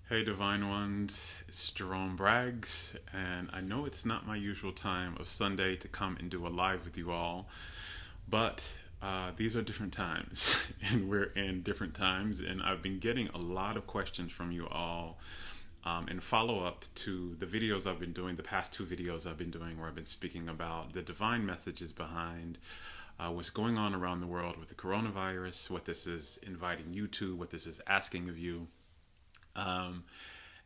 Hey, Divine Ones, it's Jerome Braggs, and I know it's not my usual time of Sunday to come and do a live with you all, but these are different times, and we're in different times, and I've been getting a lot of questions from you all in follow up to the videos I've been doing, the past two videos I've been doing, where I've been speaking about the divine messages behind what's going on around the world with the coronavirus, what this is inviting you to, what this is asking of you. Um,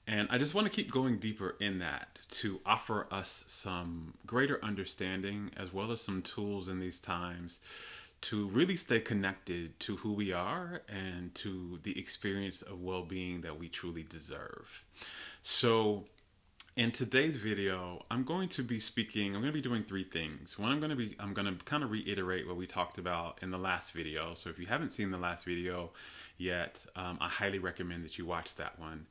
and I just want to keep going deeper in that to offer us some greater understanding as well as some tools in these times to really stay connected to who we are and to the experience of well being that we truly deserve. So, in today's video, I'm going to be doing three things. One, I'm going to kind of reiterate what we talked about in the last video. So if you haven't seen the last video yet, I highly recommend that you watch that one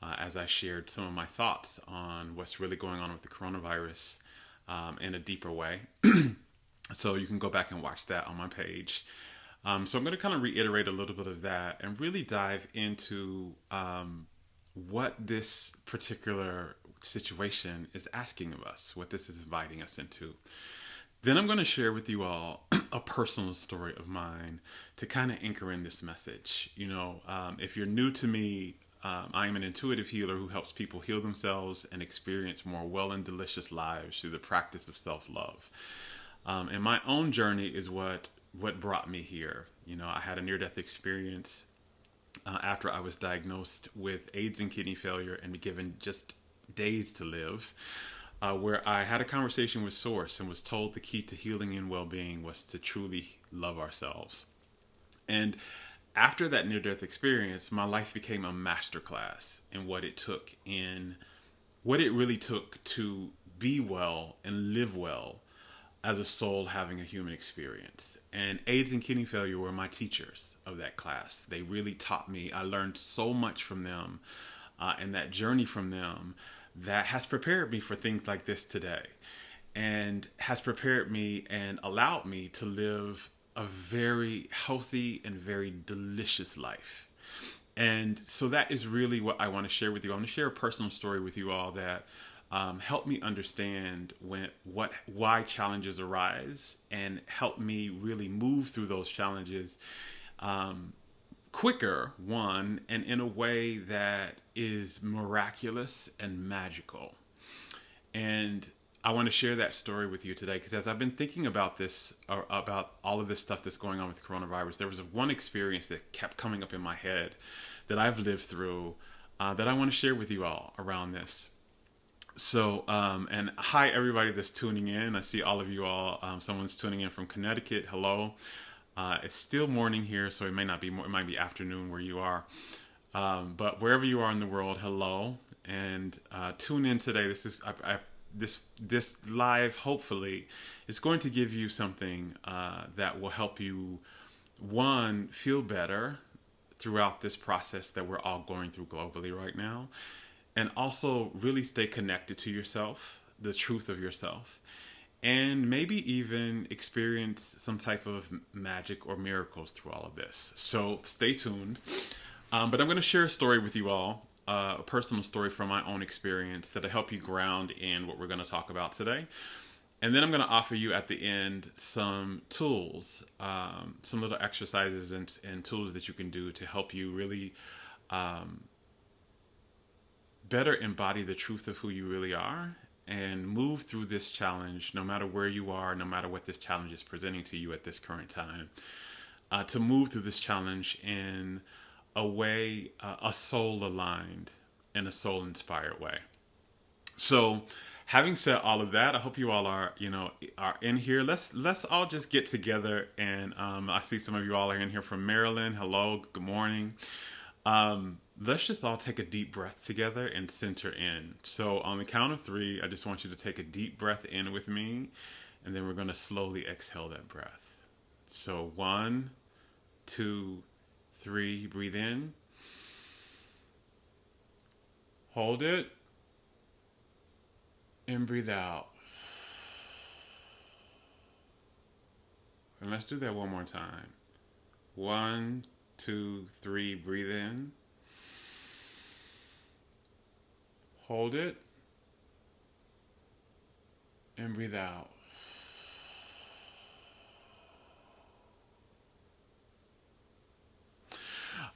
as I shared some of my thoughts on what's really going on with the coronavirus in a deeper way. So you can go back and watch that on my page. So I'm going to kind of reiterate a little bit of that and really dive into what this particular situation is asking of us, what this is inviting us into. Then I'm going to share with you all a personal story of mine to kind of anchor in this message. If you're new to me, I am an intuitive healer who helps people heal themselves and experience more well and delicious lives through the practice of self-love. And my own journey is what brought me here. I had a near-death experience after I was diagnosed with AIDS and kidney failure and given just days to live, where I had a conversation with Source and was told the key to healing and well-being was to truly love ourselves. And after that near-death experience, my life became a masterclass in what it really took to be well and live well as a soul having a human experience. And AIDS and kidney failure were my teachers of that class. They really taught me. I learned so much from them and that journey from them that has prepared me for things like this today and has prepared me and allowed me to live a very healthy and very delicious life. And so that is really what I want to share with you. I want to share a personal story with you all that help me understand why challenges arise and help me really move through those challenges quicker, one, and in a way that is miraculous and magical. And I want to share that story with you today because as I've been thinking about this, or about all of this stuff that's going on with coronavirus, there was one experience that kept coming up in my head that I've lived through that I want to share with you all around this. So, and hi everybody that's tuning in. I see all of you all. Someone's tuning in from Connecticut. Hello. It's still morning here, so it may not be it might be afternoon where you are. But wherever you are in the world, hello, and tune in today. This live hopefully is going to give you something that will help you, one, feel better throughout this process that we're all going through globally right now, and also really stay connected to yourself, the truth of yourself, and maybe even experience some type of magic or miracles through all of this. So stay tuned. But I'm going to share a story with you all, a personal story from my own experience that'll help you ground in what we're going to talk about today. And then I'm going to offer you at the end some tools, some little exercises and tools that you can do to help you really better embody the truth of who you really are and move through this challenge, no matter where you are, no matter what this challenge is presenting to you at this current time, to move through this challenge in a way, a soul aligned and a soul inspired way. So, having said all of that, I hope you all are in here. Let's all just get together, and I see some of you all are in here from Maryland. Hello, good morning. Let's just all take a deep breath together and center in. So on the count of three, I just want you to take a deep breath in with me, and then we're going to slowly exhale that breath. So 1, 2, 3, breathe in. Hold it. And breathe out. And let's do that one more time. 1, 2, 3, breathe in. Hold it and breathe out.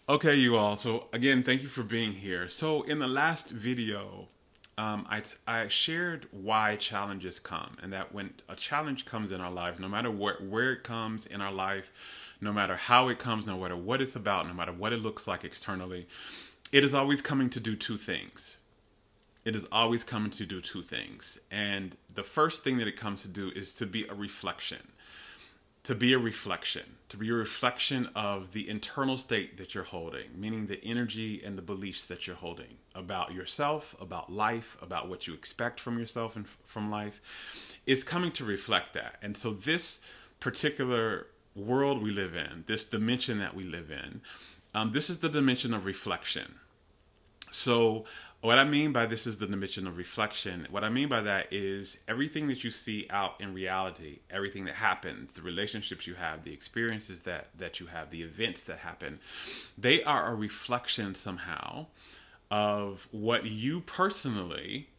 Okay, you all. So again, thank you for being here. So in the last video, I shared why challenges come, and that when a challenge comes in our life, no matter where it comes in our life, no matter how it comes, no matter what it's about, no matter what it looks like externally, it is always coming to do two things. It is always coming to do two things. And the first thing that it comes to do is to be a reflection. To be a reflection of the internal state that you're holding, meaning the energy and the beliefs that you're holding about yourself, about life, about what you expect from yourself and from life. It's coming to reflect that. And so this particular world we live in, this dimension that we live in, this is the dimension of reflection. So what I mean by this is the dimension of reflection. What I mean by that is everything that you see out in reality, everything that happens, the relationships you have, the experiences that you have, the events that happen, they are a reflection somehow of what you personally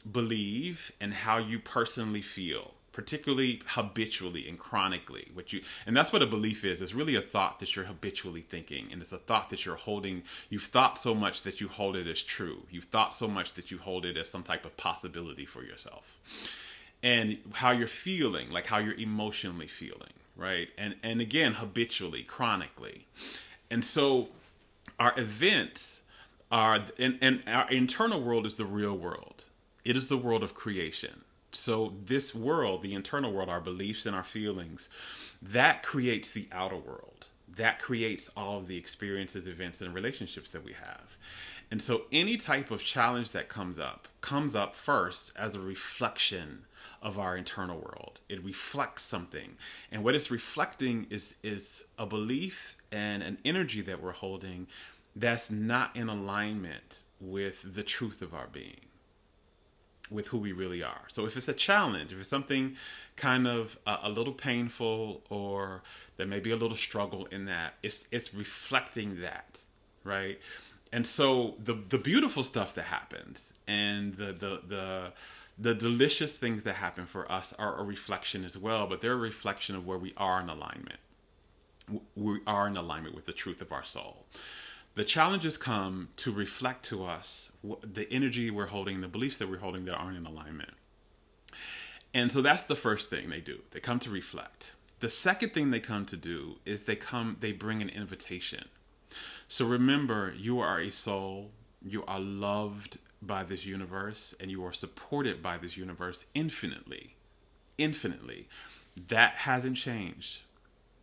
believe and how you personally feel, particularly habitually and chronically. And that's what a belief is. It's really a thought that you're habitually thinking, and it's a thought that you're holding. You've thought so much that you hold it as true. You've thought so much that you hold it as some type of possibility for yourself. And how you're feeling, like how you're emotionally feeling, right? And again, habitually, chronically. And so our events are, and our internal world is the real world. It is the world of creation. So this world, the internal world, our beliefs and our feelings, that creates the outer world. That creates all of the experiences, events, and relationships that we have. And so any type of challenge that comes up first as a reflection of our internal world. It reflects something. And what it's reflecting is a belief and an energy that we're holding that's not in alignment with the truth of our being, with who we really are. So if it's a challenge, if it's something kind of a little painful, or there may be a little struggle in that, it's reflecting that, right? And so the beautiful stuff that happens and the delicious things that happen for us are a reflection as well, but they're a reflection of where we are in alignment. We are in alignment with the truth of our soul. The challenges come to reflect to us the energy we're holding, the beliefs that we're holding that aren't in alignment. And so that's the first thing they do. They come to reflect. The second thing they come to do is they bring an invitation. So remember, you are a soul. You are loved by this universe, and you are supported by this universe infinitely. Infinitely. That hasn't changed.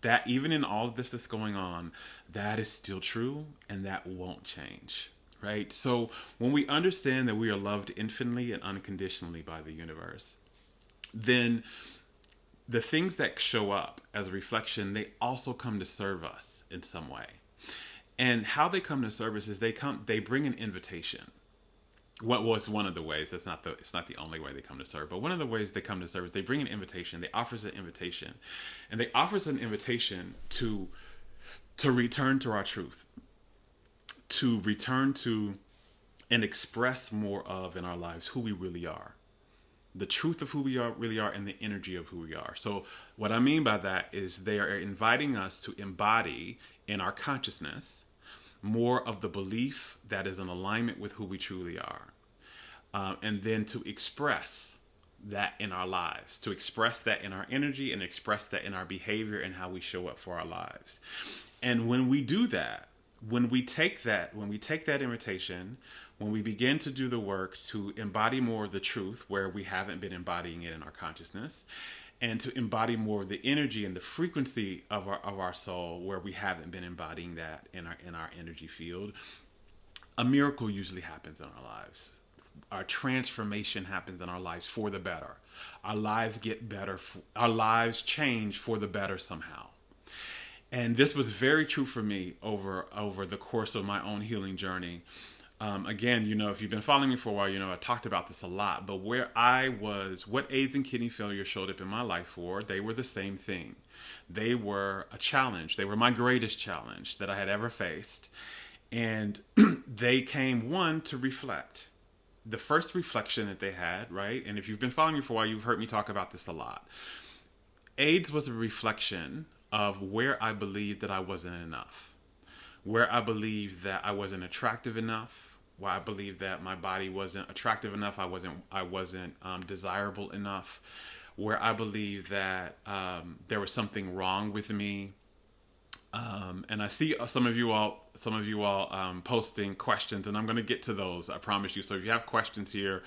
That even in all of this that's going on, that is still true, and that won't change, right? So when we understand that we are loved infinitely and unconditionally by the universe, then the things that show up as a reflection, they also come to serve us in some way. And how they come to serve us is they bring an invitation. What was one of the ways? It's not the only way they come to serve, but one of the ways they come to serve is they bring an invitation. They offers an invitation, and they offers an invitation to return to our truth, to return to and express more of in our lives who we really are, the truth of who we really are, and the energy of who we are. So what I mean by that is they are inviting us to embody in our consciousness more of the belief that is in alignment with who we truly are. And then to express that in our lives, to express that in our energy and express that in our behavior and how we show up for our lives. And when we do that, when we take that invitation, when we begin to do the work to embody more of the truth where we haven't been embodying it in our consciousness, and to embody more of the energy and the frequency of our soul where we haven't been embodying that in our energy field, a miracle usually happens in our lives. Our transformation happens in our lives for the better. Our lives get better. Our lives change for the better somehow. And this was very true for me over the course of my own healing journey. Again, if you've been following me for a while, I talked about this a lot, but where I was, what AIDS and kidney failure showed up in my life for, they were the same thing. They were a challenge. They were my greatest challenge that I had ever faced. And they came, one, to reflect. the first reflection that they had, right? And if you've been following me for a while, you've heard me talk about this a lot. AIDS was a reflection of where I believed that I wasn't enough, where I believed that I wasn't attractive enough, where I believed that my body wasn't attractive enough, I wasn't desirable enough, where I believed that there was something wrong with me. And I see some of you all posting questions, and I'm going to get to those. I promise you. So if you have questions here,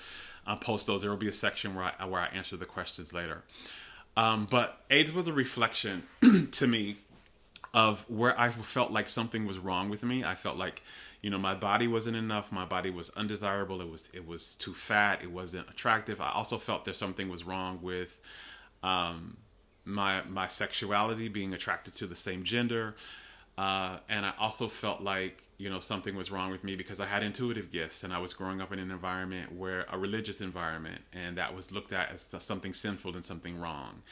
post those. There will be a section where I answer the questions later. But AIDS was a reflection to me of where I felt like something was wrong with me. I felt like, my body wasn't enough. My body was undesirable. It was too fat. It wasn't attractive. I also felt that something was wrong with my sexuality, being attracted to the same gender. And I also felt like, something was wrong with me because I had intuitive gifts and I was growing up in an environment a religious environment, and that was looked at as something sinful and something wrong.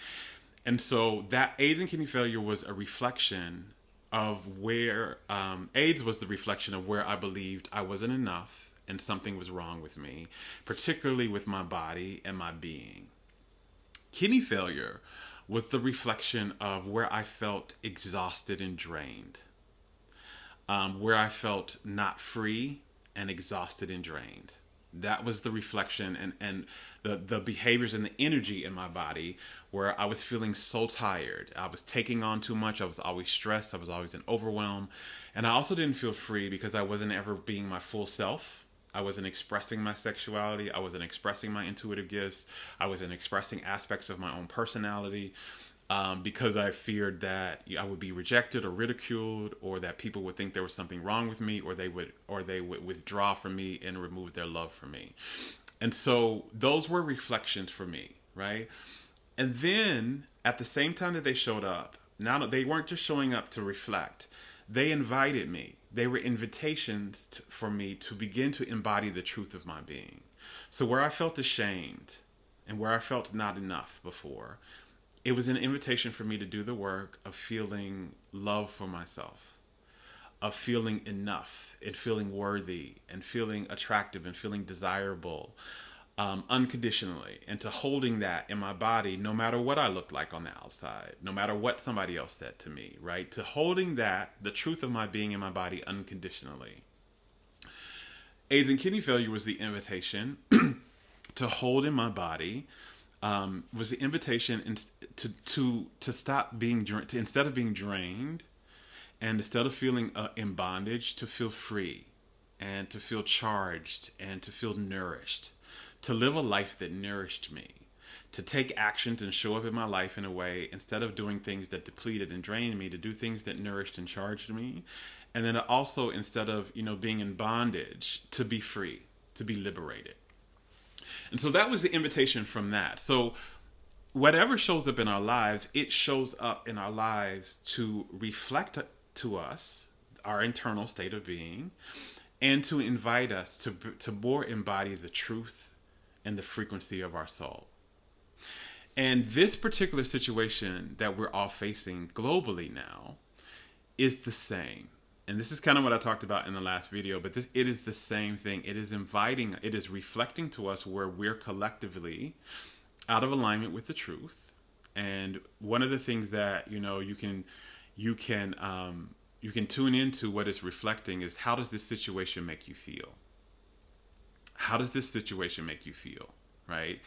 And so that AIDS and kidney failure was a reflection of where, AIDS was the reflection of where I believed I wasn't enough and something was wrong with me, particularly with my body and my being. Kidney failure was the reflection of where I felt exhausted and drained, where I felt not free and exhausted and drained. That was the reflection and the behaviors and the energy in my body where I was feeling so tired. I was taking on too much. I was always stressed. I was always in overwhelm. And I also didn't feel free because I wasn't ever being my full self. I wasn't expressing my sexuality. I wasn't expressing my intuitive gifts. I wasn't expressing aspects of my own personality because I feared that I would be rejected or ridiculed, or that people would think there was something wrong with me, or they would withdraw from me and remove their love from me. And so those were reflections for me, right? And then at the same time that they showed up, now they weren't just showing up to reflect. They invited me. They were invitations for me to begin to embody the truth of my being. So where I felt ashamed and where I felt not enough before, it was an invitation for me to do the work of feeling love for myself, of feeling enough and feeling worthy and feeling attractive and feeling desirable, unconditionally, and to holding that in my body no matter what I looked like on the outside, no matter what somebody else said to me, right? To holding that, the truth of my being in my body unconditionally. AIDS and kidney failure was the invitation to hold in my body, was the invitation to stop being to instead of being drained, and instead of feeling in bondage, to feel free and to feel charged and to feel nourished, to live a life that nourished me, to take actions and show up in my life in a way, instead of doing things that depleted and drained me, to do things that nourished and charged me. And then also, instead of, being in bondage, to be free, to be liberated. And so that was the invitation from that. So whatever shows up in our lives, it shows up in our lives to reflect to us our internal state of being, and to invite us to more embody the truth and the frequency of our soul. And this particular situation that we're all facing globally now is the same. And this is kind of what I talked about in the last video, but it is the same thing. It is reflecting to us where we're collectively out of alignment with the truth. And one of the things that, you can tune into what it's reflecting is, how does this situation make you feel? How does this situation make you feel, right?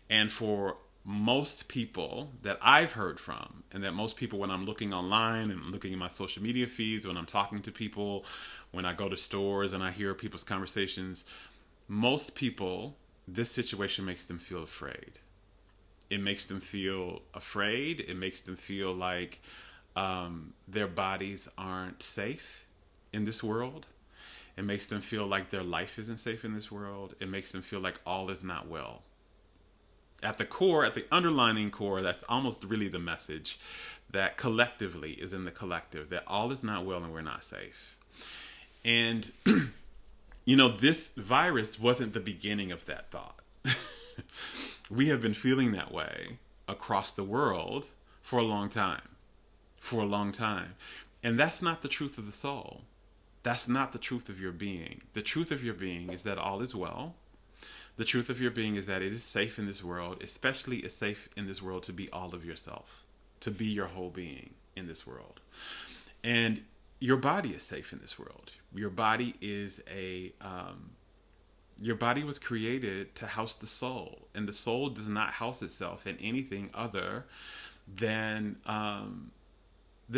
And for most people that I've heard from, and that most people, when I'm looking online and looking at my social media feeds, when I'm talking to people, when I go to stores and I hear people's conversations, most people, this situation makes them feel afraid. It makes them feel afraid. It makes them feel like their bodies aren't safe in this world. It makes them feel like their life isn't safe in this world. It makes them feel like all is not well. At the core, at the underlining core, that's almost really the message, that collectively is in the collective, that all is not well and we're not safe. And, this virus wasn't the beginning of that thought. We have been feeling that way across the world for a long time. And that's not the truth of the soul. That's not the truth of your being. The truth of your being is that all is well, The truth of your being is that it is safe in this world, especially it's safe in this world to be all of yourself, to be your whole being in this world. And your body is safe in this world. Your body was created to house the soul, and the soul does not house itself in anything other than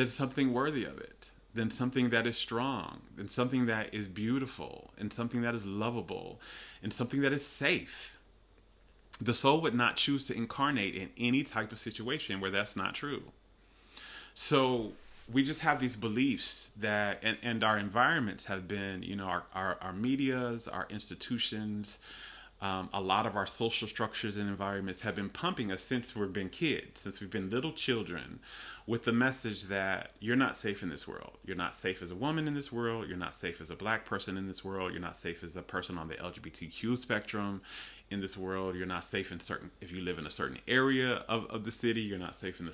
something worthy of it, than something that is strong, than something that is beautiful, and something that is lovable, and something that is safe. The soul would not choose to incarnate in any type of situation where that's not true. So we just have these beliefs that, and our environments have been, our medias, our institutions, a lot of our social structures and environments have been pumping us since we've been kids, since we've been little children, with the message that you're not safe in this world. You're not safe as a woman in this world. You're not safe as a black person in this world. You're not safe as a person on the LGBTQ spectrum in this world. You're not safe if you live in a certain area of the city. You're not safe in a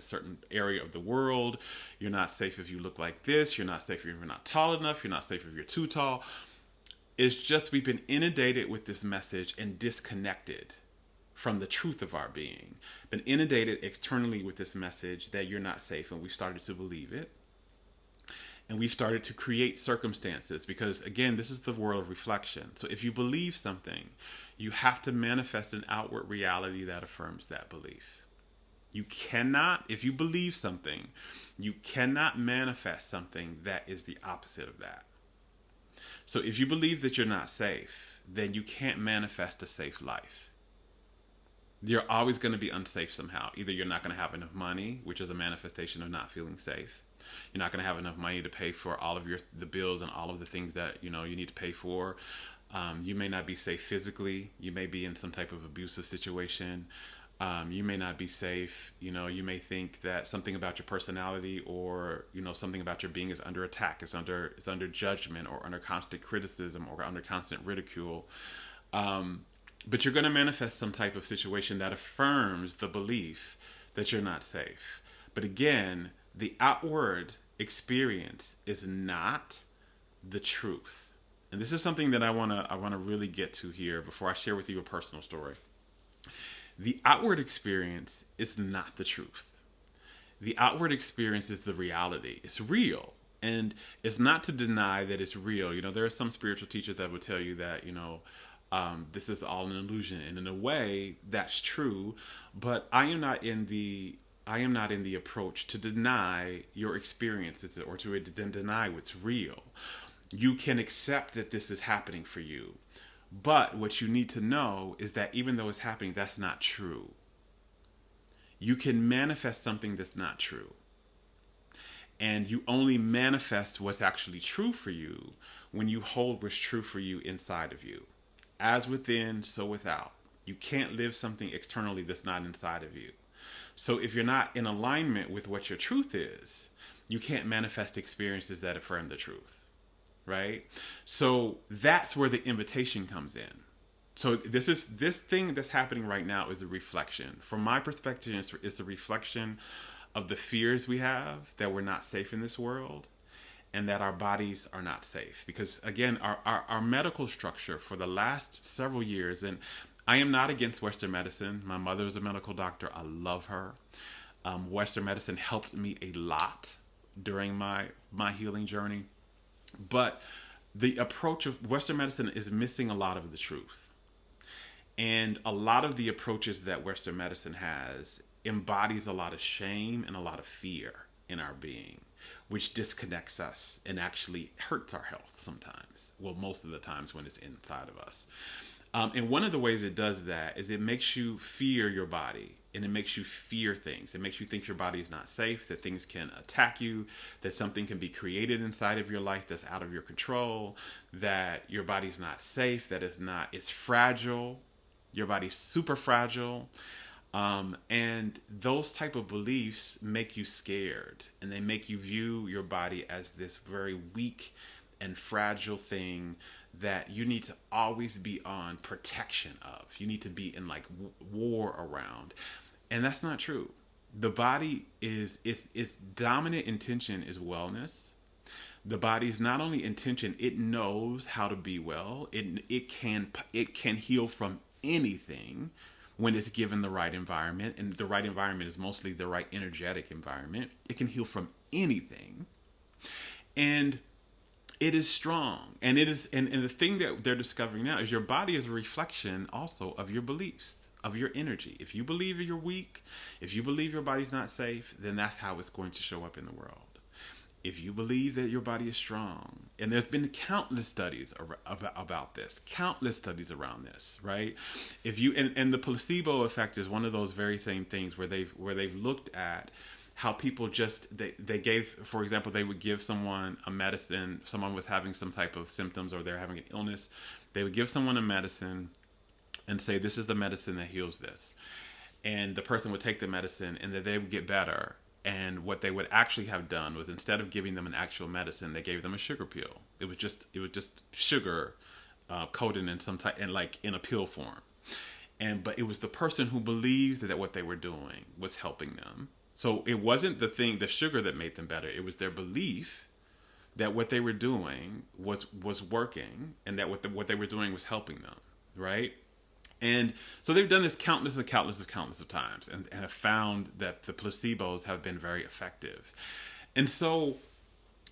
certain area of the world. You're not safe if you look like this. You're not safe if you're not tall enough. You're not safe if you're too tall. It's just we've been inundated with this message and disconnected from the truth of our being. Been inundated externally with this message that you're not safe, and we started to believe it. And we've started to create circumstances because, again, this is the world of reflection. So if you believe something, you have to manifest an outward reality that affirms that belief. You cannot, if you believe something, you cannot manifest something that is the opposite of that. So if you believe that you're not safe, then you can't manifest a safe life. You're always going to be unsafe somehow. Either you're not going to have enough money, which is a manifestation of not feeling safe. You're not going to have enough money to pay for all of the bills and all of the things that you need to pay for. You may not be safe physically. You may be in some type of abusive situation. You may not be safe. You may think that something about your personality or something about your being is under attack. It's under judgment or under constant criticism or under constant ridicule. But you're going to manifest some type of situation that affirms the belief that you're not safe. But again, the outward experience is not the truth. And this is something that I want to really get to here before I share with you a personal story. The outward experience is not the truth. The outward experience is the reality. It's real. And it's not to deny that it's real. There are some spiritual teachers that would tell you that, this is all an illusion. And in a way, that's true. But I am not in the approach to deny your experiences or to deny what's real. You can accept that this is happening for you. But what you need to know is that even though it's happening, that's not true. You can manifest something that's not true. And you only manifest what's actually true for you when you hold what's true for you inside of you. As within, so without. You can't live something externally that's not inside of you. So if you're not in alignment with what your truth is, you can't manifest experiences that affirm the truth. Right? So that's where the invitation comes in. So this thing that's happening right now is a reflection. From my perspective, it's a reflection of the fears we have that we're not safe in this world and that our bodies are not safe. Because again, our medical structure for the last several years, and I am not against Western medicine. My mother is a medical doctor. I love her. Western medicine helped me a lot during my healing journey. But the approach of Western medicine is missing a lot of the truth. And a lot of the approaches that Western medicine has embodies a lot of shame and a lot of fear in our being, which disconnects us and actually hurts our health sometimes. Well, most of the times when it's inside of us. And one of the ways it does that is it makes you fear your body. And it makes you fear things. It makes you think your body is not safe, that things can attack you, that something can be created inside of your life that's out of your control, that your body's not safe, that it's fragile. Your body's super fragile. And those type of beliefs make you scared, and they make you view your body as this very weak and fragile thing that you need to always be on protection of. You need to be in war around. And that's not true. The body is dominant intention is wellness. The body's not only intention, it knows how to be well. It can heal from anything when it's given the right environment, and the right environment is mostly the right energetic environment. It can heal from anything. And it is strong. And it is and the thing that they're discovering now is your body is a reflection also of your beliefs, of your energy. If you believe you're weak, if you believe your body's not safe, then that's how it's going to show up in the world. If you believe that your body is strong, and there's been countless studies about this, countless studies around this, right? If you and the placebo effect is one of those very same things where they've looked at how people just they gave, for example, they would give someone a medicine. Someone was having some type of symptoms or they're having an illness. They would give someone a medicine and say, this is the medicine that heals this, and the person would take the medicine and that they would get better. And what they would actually have done was, instead of giving them an actual medicine, they gave them a sugar pill. It was just sugar coated in some type, and like in a pill form. But it was the person who believed that what they were doing was helping them. So it wasn't the sugar that made them better. It was their belief that what they were doing was working, and that what they were doing was helping them, right? And so they've done this countless of times, and have found that the placebos have been very effective. And so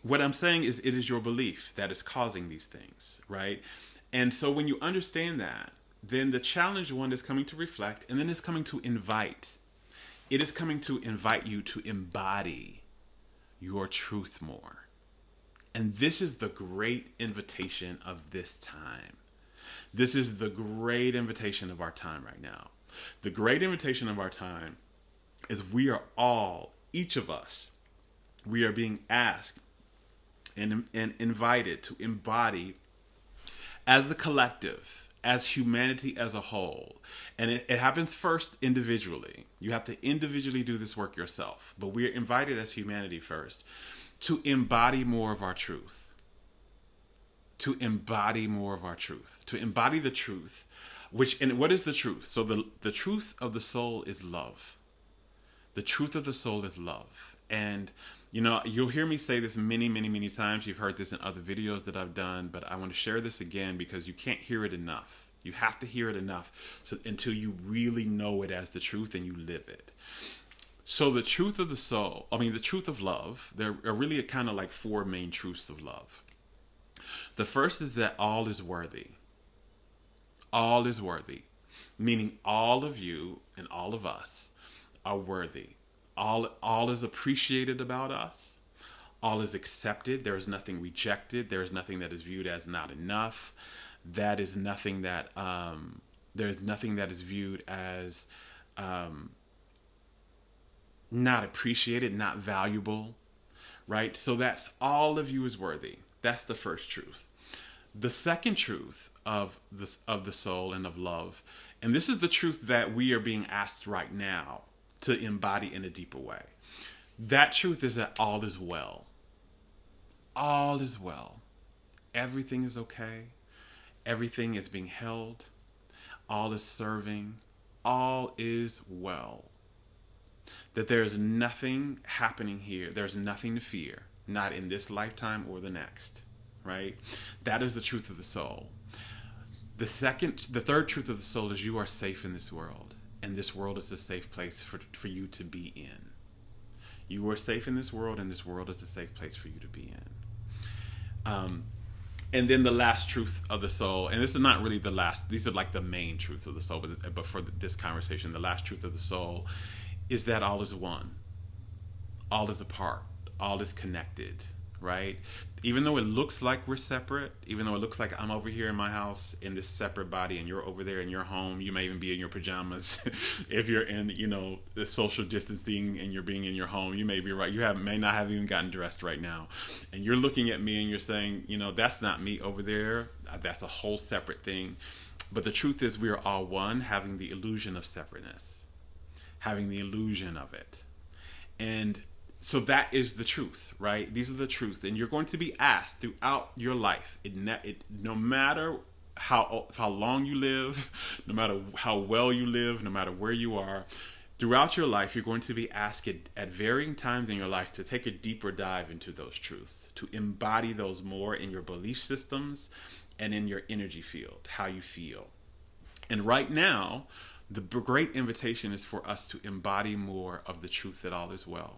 what I'm saying is, it is your belief that is causing these things, right? And so when you understand that, then the challenge one is coming to reflect, and then it's coming to invite. It is coming to invite you to embody your truth more. And this is the great invitation of this time. This is the great invitation of our time right now. The great invitation of our time is we are all, each of us, we are being asked and invited to embody as the collective, as humanity as a whole. And it happens first individually. You have to individually do this work yourself. But we are invited as humanity first to embody more of our truth. To embody more of our truth, to embody the truth, and what is the truth? So the truth of the soul is love. The truth of the soul is love. And, you'll hear me say this many, many, many times. You've heard this in other videos that I've done, but I want to share this again because you can't hear it enough. You have to hear it enough until you really know it as the truth and you live it. So the truth of the soul, the truth of love, there are really kind of like four main truths of love. The first is that all is worthy. All is worthy. Meaning all of you and all of us are worthy. All is appreciated about us. All is accepted. There is nothing rejected. There is nothing that is viewed as not enough. There is nothing that is viewed as not appreciated, not valuable. Right? So that's all of you is worthy. That's the first truth. The second truth of the soul and of love, and this is the truth that we are being asked right now to embody in a deeper way. That truth is that all is well. All is well. Everything is okay. Everything is being held. All is serving. All is well. That there is nothing happening here. There's nothing to fear. Not in this lifetime or the next, right? That is the truth of the soul. The third truth of the soul is you are safe in this world, and this world is a safe place for you to be in. You are safe in this world, and this world is a safe place for you to be in. And then the last truth of the soul, and this is not really the last, these are like the main truths of the soul, but for this conversation, the last truth of the soul is that all is one. All is a part. All is connected, right? Even though it looks like we're separate, even though it looks like I'm over here in my house in this separate body and you're over there in your home, you may even be in your pajamas. If you're in, the social distancing and you're being in your home, you may be right. You may not have even gotten dressed right now. And you're looking at me and you're saying, that's not me over there. That's a whole separate thing. But the truth is we are all one, having the illusion of separateness, having the illusion of it. And so that is the truth, right? These are the truths. And you're going to be asked throughout your life, no matter how long you live, no matter how well you live, no matter where you are, Throughout your life, you're going to be asked at varying times in your life to take a deeper dive into those truths, to embody those more in your belief systems and in your energy field, how you feel. And right now, the great invitation is for us to embody more of the truth that all is well,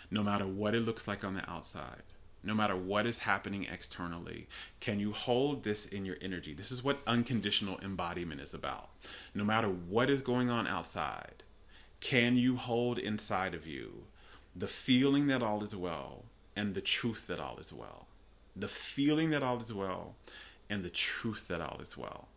no matter what it looks like on the outside. No matter what is happening externally, can you hold this in your energy? This is what unconditional embodiment is about. No matter what is going on outside, can you hold inside of you the feeling that all is well and the truth that all is well? The feeling that all is well and the truth that all is well.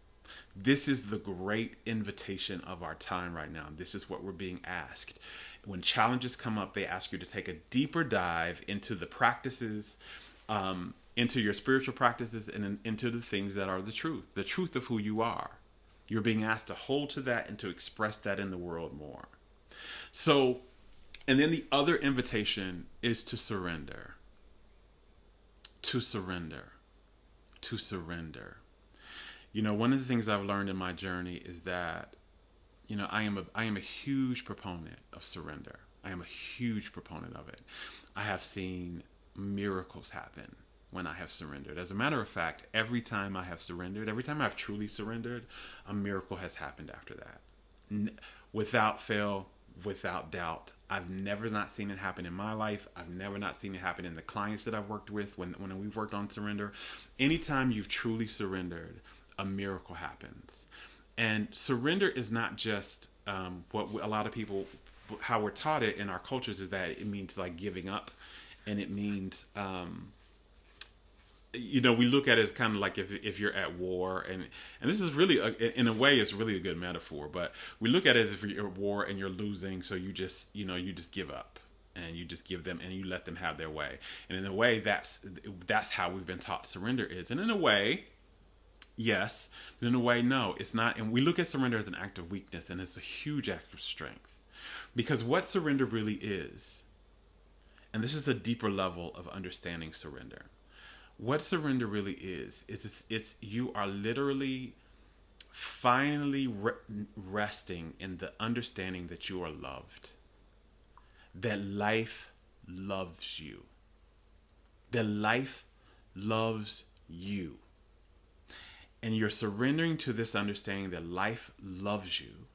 This is the great invitation of our time right now. This is what we're being asked. When challenges come up, they ask you to take a deeper dive into the practices, into your spiritual practices, and into the things that are the truth of who you are. You're being asked to hold to that and to express that in the world more. So, and then the other invitation is to surrender. To surrender. To surrender. You know, one of the things I've learned in my journey is that, you know, I am a huge proponent of surrender. I am a huge proponent of it. I have seen miracles happen when I have surrendered. As a matter of fact, every time I have surrendered, every time I've truly surrendered, a miracle has happened after that. Without fail, without doubt. I've never not seen it happen in my life. I've never not seen it happen in the clients that I've worked with when we've worked on surrender. Anytime you've truly surrendered, a miracle happens. And surrender is not just what a lot of people, how we're taught it in our cultures is that it means like giving up. And it means, you know, we look at it as kind of like if you're at war. And this is really, in a way, it's really a good metaphor. But we look at it as if you're at war and you're losing. So you just give up. And you just give them and you let them have their way. And in a way, that's how we've been taught surrender is. And in a way, yes, but in a way, no, it's not. And we look at surrender as an act of weakness, and it's a huge act of strength. Because what surrender really is, and this is a deeper level of understanding surrender, what surrender really is it's you are literally finally resting in the understanding that you are loved, that life loves you, that life loves you. And you're surrendering to this understanding that life loves you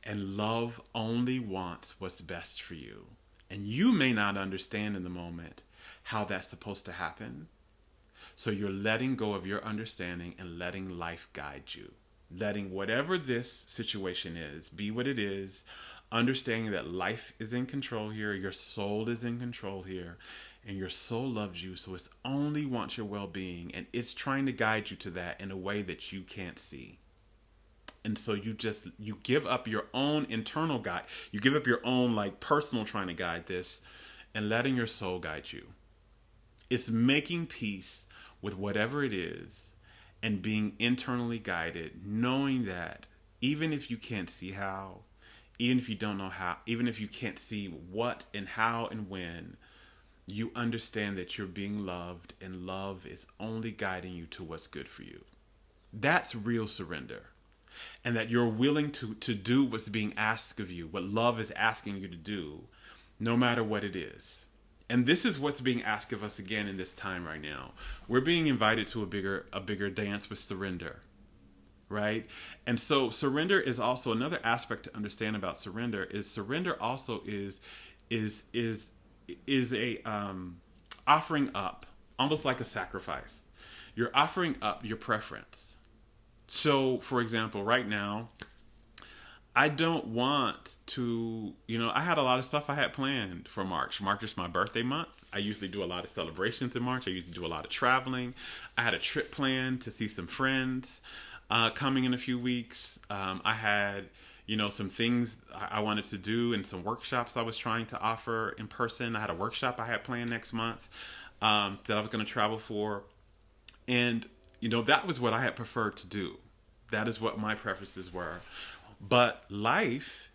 and love only wants what's best for you. And you may not understand in the moment how that's supposed to happen. So you're letting go of your understanding and letting life guide you. Letting whatever this situation is, be what it is, understanding that life is in control here, your soul is in control here, and your soul loves you, so it only wants your well-being, and it's trying to guide you to that in a way that you can't see. And so you give up your own internal guide. You give up your own like personal trying to guide this and letting your soul guide you. It's making peace with whatever it is and being internally guided, knowing that even if you can't see how, even if you don't know how, even if you can't see what and how and when, you understand that you're being loved and love is only guiding you to what's good for you. That's real surrender. And that you're willing to do what's being asked of you, what love is asking you to do, no matter what it is. And this is what's being asked of us again in this time right now. We're being invited to a bigger dance with surrender. Right? And so surrender is also another aspect to understand about surrender is surrender also is a offering up, almost like a sacrifice. You're offering up your preference. So, for example, right now, I don't want to, I had a lot of stuff I had planned for March. March is my birthday month. I usually do a lot of celebrations in March. I usually do a lot of traveling. I had a trip planned to see some friends coming in a few weeks. I had some things I wanted to do and some workshops I was trying to offer in person. I had a workshop I had planned next month that I was going to travel for. And, that was what I had preferred to do. That is what my preferences were. But life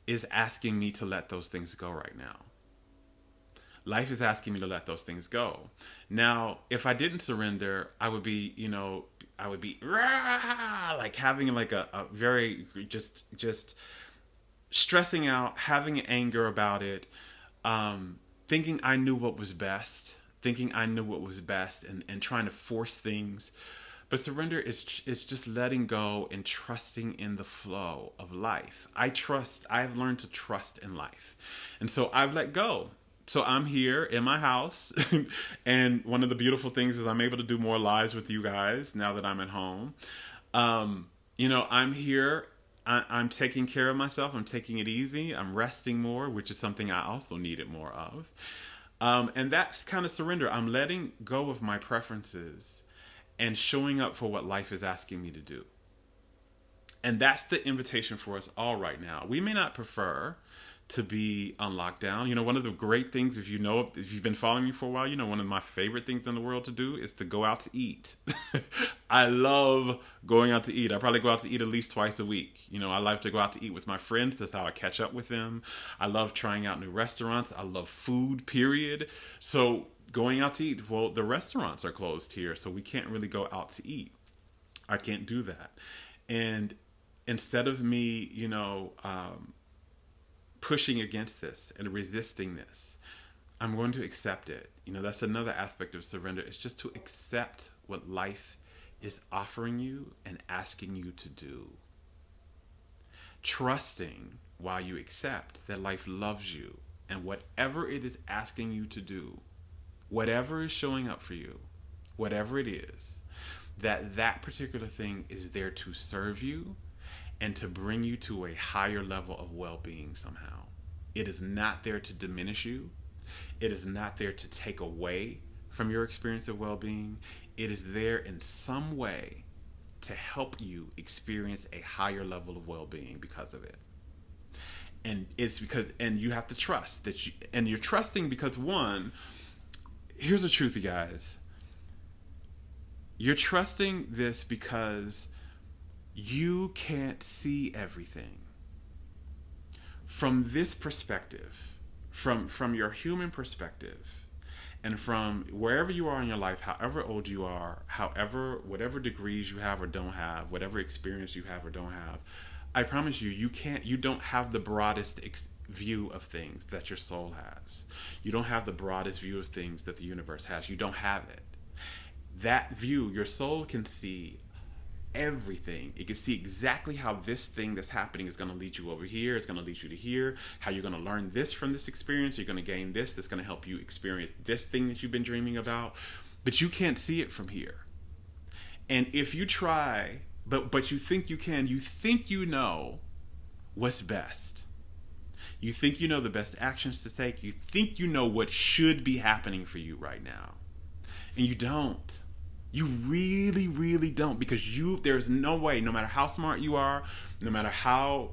is asking me to let those things go right now. Life is asking me to let those things go. Now, if I didn't surrender, I would be, like having like a very just stressing out, having anger about it, thinking I knew what was best, and trying to force things. But surrender is just letting go and trusting in the flow of life. I've learned to trust in life. And so I've let go. So I'm here in my house. And one of the beautiful things is I'm able to do more lives with you guys now that I'm at home. I'm here. I'm taking care of myself. I'm taking it easy. I'm resting more, which is something I also needed more of. And that's kind of surrender. I'm letting go of my preferences and showing up for what life is asking me to do. And that's the invitation for us all right now. We may not prefer to be on lockdown. One of the great things, if you've been following me for a while, one of my favorite things in the world to do is to go out to eat. I love going out to eat. I probably go out to eat at least twice a week. I like to go out to eat with my friends. That's how I catch up with them. I love trying out new restaurants. I love food, period. So going out to eat, well, the restaurants are closed here, so we can't really go out to eat. I can't do that. And instead of me, pushing against this and resisting this, I'm going to accept it. That's another aspect of surrender. It's just to accept what life is offering you and asking you to do. Trusting while you accept that life loves you, and whatever it is asking you to do, whatever is showing up for you, whatever it is, that particular thing is there to serve you and to bring you to a higher level of well-being somehow. It is not there to diminish you. It is not there to take away from your experience of well-being. It is there in some way to help you experience a higher level of well-being because of it. And you have to trust that and you're trusting because, one, here's the truth, you guys. You're trusting this because you can't see everything. From this perspective, from your human perspective, and from wherever you are in your life, however old you are, whatever degrees you have or don't have, whatever experience you have or don't have, I promise you, you don't have the broadest view of things that your soul has. You don't have the broadest view of things that the universe has. You don't have it. That view, your soul can see everything. It can see exactly how this thing that's happening is going to lead you over here. It's going to lead you to here. How you're going to learn this from this experience. You're going to gain this. That's going to help you experience this thing that you've been dreaming about. But you can't see it from here. And if you try, but you think you can, you think you know what's best. You think you know the best actions to take. You think you know what should be happening for you right now. And you don't. You really, really don't, because there's no way, no matter how smart you are, no matter how,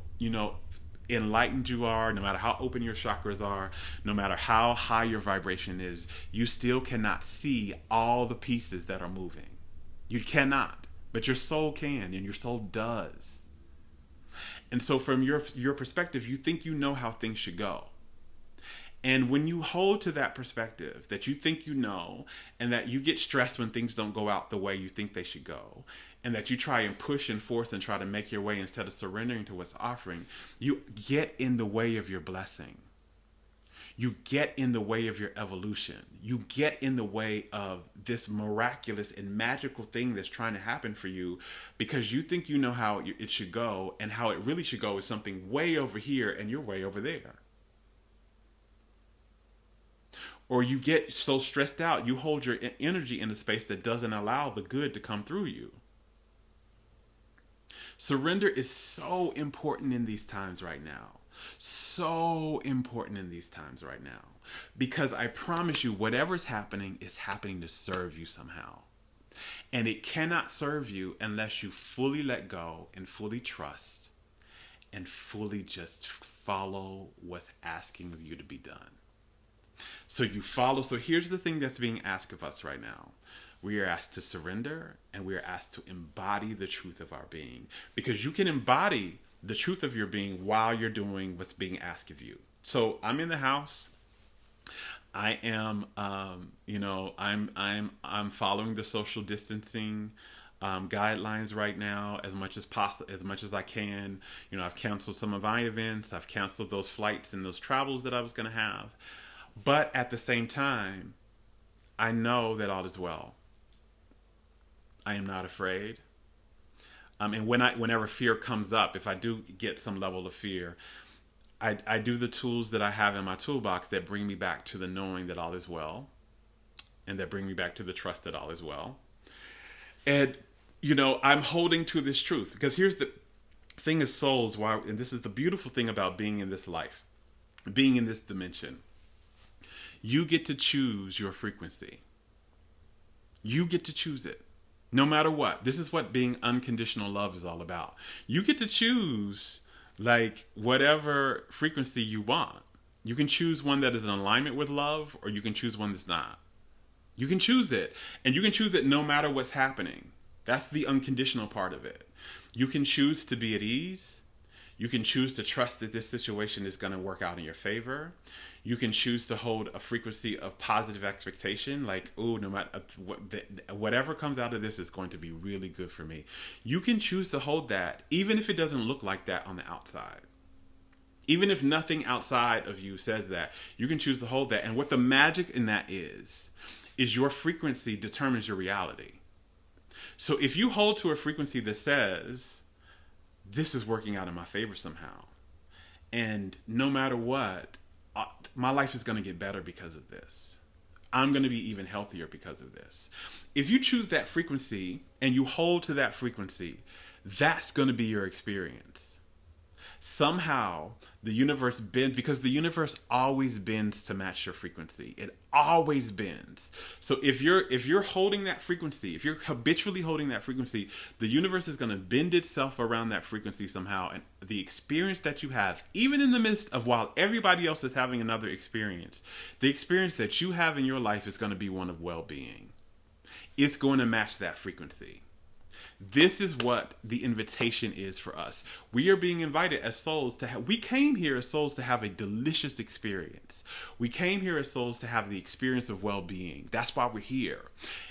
enlightened you are, no matter how open your chakras are, no matter how high your vibration is, you still cannot see all the pieces that are moving. You cannot, but your soul can, and your soul does. And so from your perspective, you think you know how things should go. And when you hold to that perspective, that you think you know, and that you get stressed when things don't go out the way you think they should go, and that you try and push and force and try to make your way instead of surrendering to what's offering, you get in the way of your blessing. You get in the way of your evolution. You get in the way of this miraculous and magical thing that's trying to happen for you, because you think you know how it should go, and how it really should go is something way over here and you're way over there. Or you get so stressed out, you hold your energy in a space that doesn't allow the good to come through you. Surrender is so important in these times right now. So important in these times right now. Because I promise you, whatever's happening is happening to serve you somehow. And it cannot serve you unless you fully let go and fully trust and fully just follow what's asking of you to be done. So you follow. So here's the thing that's being asked of us right now. We are asked to surrender, and we are asked to embody the truth of our being. Because you can embody the truth of your being while you're doing what's being asked of you. So I'm in the house. I am, I'm following the social distancing. guidelines right now as much as possible, as much as I can. You know, I've canceled some of my events. I've canceled those flights and those travels that I was going to have. But at the same time, I know that all is well. I am not afraid. And whenever fear comes up, if I do get some level of fear, I do the tools that I have in my toolbox that bring me back to the knowing that all is well, and that bring me back to the trust that all is well. And you know, I'm holding to this truth because here's the thing: is souls. Why? And this is the beautiful thing about being in this life, being in this dimension. You get to choose your frequency. You get to choose it. No matter what. This is what being unconditional love is all about. You get to choose like whatever frequency you want. You can choose one that is in alignment with love, or you can choose one that's not. You can choose it. And you can choose it no matter what's happening. That's the unconditional part of it. You can choose to be at ease. You can choose to trust that this situation is going to work out in your favor. You can choose to hold a frequency of positive expectation, like, oh, no matter whatever comes out of this is going to be really good for me. You can choose to hold that, even if it doesn't look like that on the outside. Even if nothing outside of you says that, you can choose to hold that. And what the magic in that is your frequency determines your reality. So if you hold to a frequency that says, this is working out in my favor somehow, and no matter what, my life is going to get better because of this. I'm going to be even healthier because of this. If you choose that frequency and you hold to that frequency, that's going to be your experience. Somehow the universe bends, because the universe always bends to match your frequency. It always bends. So if you're holding that frequency, if you're habitually holding that frequency, the universe is going to bend itself around that frequency somehow. And the experience that you have, even in the midst of while everybody else is having another experience, the experience that you have in your life is going to be one of well-being. It's going to match that frequency. This is what the invitation is for us. We are being invited as souls to have, we came here as souls to have a delicious experience. We came here as souls to have the experience of well-being. That's why we're here.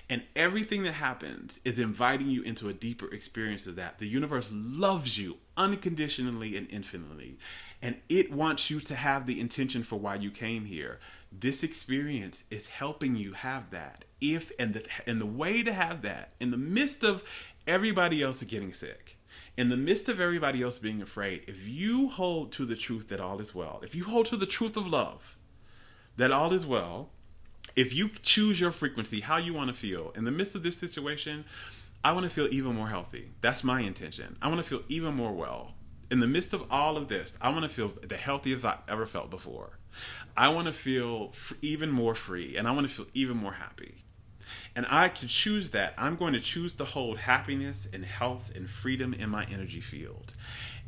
And everything that happens is inviting you into a deeper experience of that. The universe loves you unconditionally and infinitely. And it wants you to have the intention for why you came here. This experience is helping you have that. And the way to have that, in the midst of everybody else getting sick, in the midst of everybody else being afraid, if you hold to the truth that all is well, if you hold to the truth of love, that all is well, if you choose your frequency, how you want to feel, in the midst of this situation, I want to feel even more healthy. That's my intention. I want to feel even more well. In the midst of all of this, I want to feel the healthiest I've ever felt before. I want to feel even more free, and I want to feel even more happy. And I can choose that. I'm going to choose to hold happiness and health and freedom in my energy field.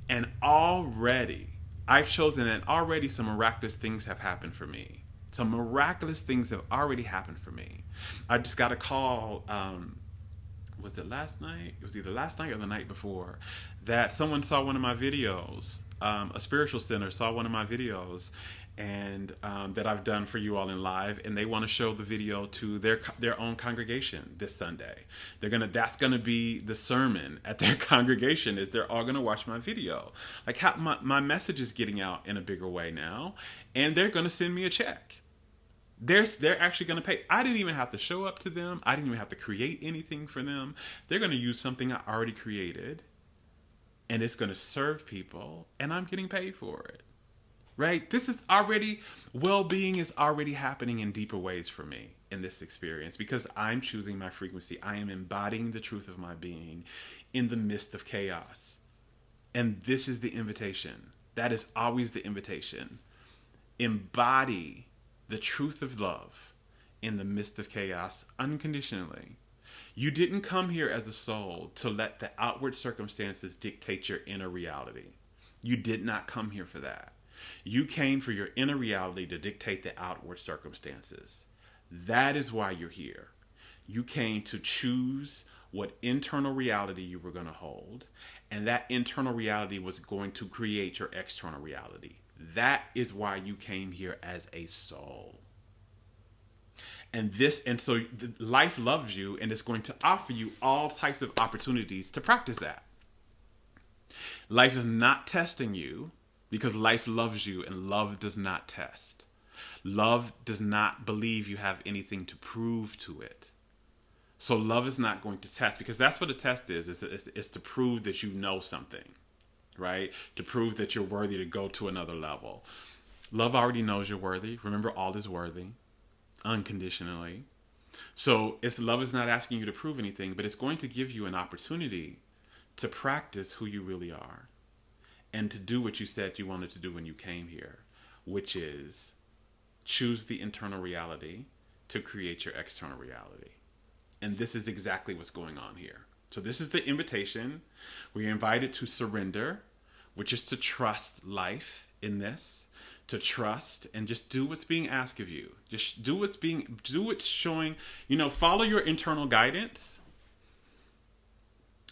And already, I've chosen that already some miraculous things have happened for me. Some miraculous things have already happened for me. I just got a call, was it last night? It was either last night or the night before, that someone saw one of my videos. A spiritual center saw one of my videos, and that I've done for you all in live, and they want to show the video to their own congregation this Sunday. That's gonna be the sermon at their congregation, is they're all gonna watch my video. Like, how my message is getting out in a bigger way now, and they're gonna send me a check. They're actually going to pay. I didn't even have to show up to them. I didn't even have to create anything for them. They're going to use something I already created, and it's going to serve people, and I'm getting paid for it. Right? This is already, well-being is already happening in deeper ways for me in this experience, because I'm choosing my frequency. I am embodying the truth of my being in the midst of chaos. And this is the invitation. That is always the invitation. Embody the truth of love in the midst of chaos unconditionally. You didn't come here as a soul to let the outward circumstances dictate your inner reality. You did not come here for that. You came for your inner reality to dictate the outward circumstances. That is why you're here. You came to choose what internal reality you were going to hold, and that internal reality was going to create your external reality. That is why you came here as a soul. And life loves you, and it's going to offer you all types of opportunities to practice that. Life is not testing you because life loves you, and love does not test. Love does not believe you have anything to prove to it. So love is not going to test, because that's what a test is. It's to prove that you know something, right? To prove that you're worthy to go to another level. Love already knows you're worthy. Remember, all is worthy, unconditionally. So love is not asking you to prove anything, but it's going to give you an opportunity to practice who you really are and to do what you said you wanted to do when you came here, which is choose the internal reality to create your external reality. And this is exactly what's going on here. So this is the invitation. We are invited to surrender, which is to trust life in this, to trust and just do what's being asked of you. Just do what's showing, follow your internal guidance.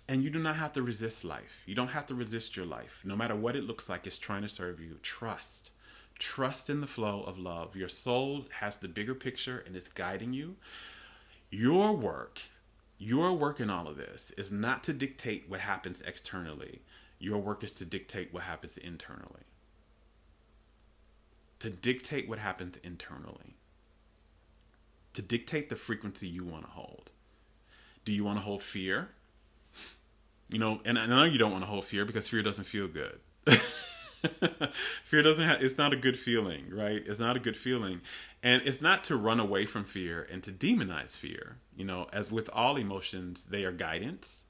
And you do not have to resist life. You don't have to resist your life. No matter what it looks like, it's trying to serve you. Trust. Trust in the flow of love. Your soul has the bigger picture and it's guiding you. Your work in all of this is not to dictate what happens externally. Your work is to dictate what happens internally. To dictate what happens internally. To dictate the frequency you want to hold. Do you want to hold fear? And I know you don't want to hold fear because fear doesn't feel good. Fear it's not a good feeling, right? It's not a good feeling. And it's not to run away from fear and to demonize fear. As with all emotions, they are guidance.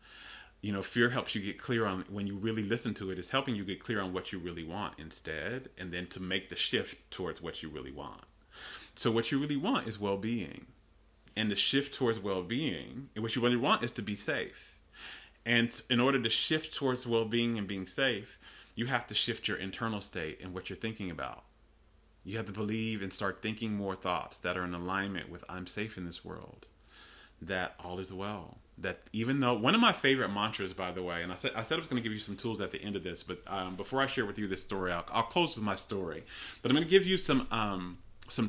Fear helps you get clear on, when you really listen to it, it's helping you get clear on what you really want instead, and then to make the shift towards what you really want. So what you really want is well-being. And the shift towards well-being, and what you really want is to be safe. And in order to shift towards well-being and being safe, you have to shift your internal state and what you're thinking about. You have to believe and start thinking more thoughts that are in alignment with I'm safe in this world, that all is well. That even though, one of my favorite mantras, by the way, and I said I was going to give you some tools at the end of this, but before I share with you this story, I'll close with my story. But I'm going to give you some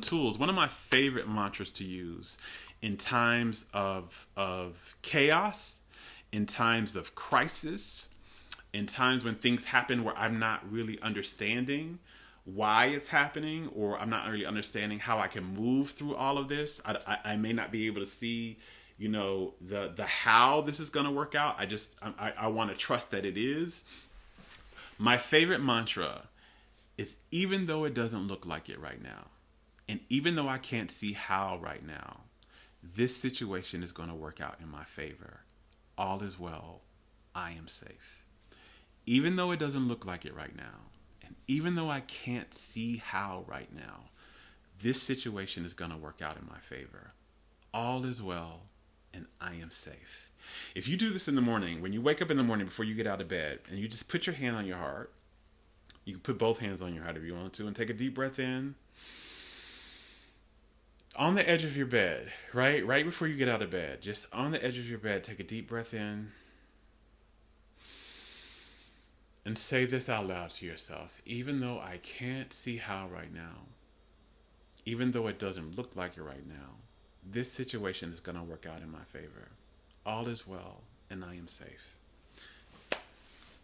tools. One of my favorite mantras to use in times of chaos, in times of crisis, in times when things happen where I'm not really understanding why it's happening, or I'm not really understanding how I can move through all of this. I may not be able to see, the how this is going to work out. I want to trust that it is. My favorite mantra is, even though it doesn't look like it right now, and even though I can't see how right now, this situation is going to work out in my favor. All is well. I am safe. Even though it doesn't look like it right now, and even though I can't see how right now, this situation is going to work out in my favor. All is well, and I am safe. If you do this in the morning, when you wake up in the morning before you get out of bed, and you just put your hand on your heart, you can put both hands on your heart if you want to, and take a deep breath in. On the edge of your bed, right before you get out of bed, just on the edge of your bed, take a deep breath in and say this out loud to yourself. Even though I can't see how right now, even though it doesn't look like it right now, this situation is going to work out in my favor. All is well, and I am safe.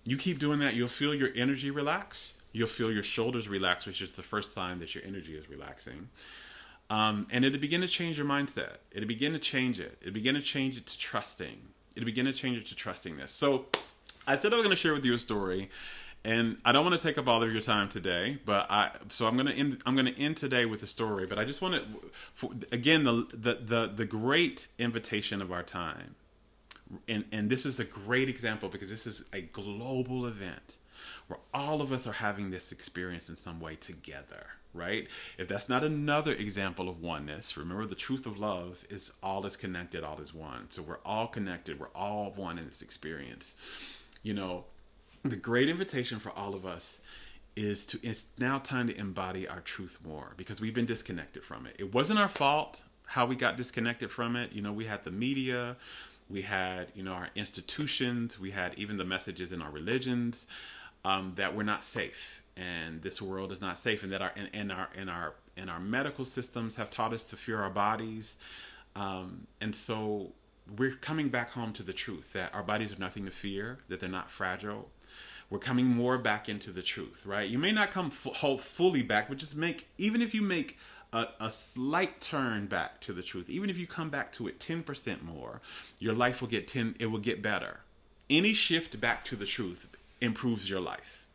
You keep doing that, you'll feel your energy relax. You'll feel your shoulders relax, which is the first sign that your energy is relaxing. And it'll begin to change your mindset. It'll begin to change it. It'll begin to change it to trusting. It'll begin to change it to trusting this. So I said I was going to share with you a story, and I don't want to take up all of your time today, but I'm going to end today with a story. But I just want to, again, the great invitation of our time, and this is a great example because this is a global event where all of us are having this experience in some way together. Right? If that's not another example of oneness, remember the truth of love is all is connected, all is one. So we're all connected. We're all one in this experience. The great invitation for all of us is it's now time to embody our truth more, because we've been disconnected from it. It wasn't our fault how we got disconnected from it. We had the media, we had, our institutions, we had even the messages in our religions, that we're not safe. And this world is not safe, and that our and our medical systems have taught us to fear our bodies. And so we're coming back home to the truth that our bodies are nothing to fear, that they're not fragile. We're coming more back into the truth, right? You may not come fully back, but just even if you make a slight turn back to the truth, even if you come back to it 10% more, your life will it will get better. Any shift back to the truth improves your life.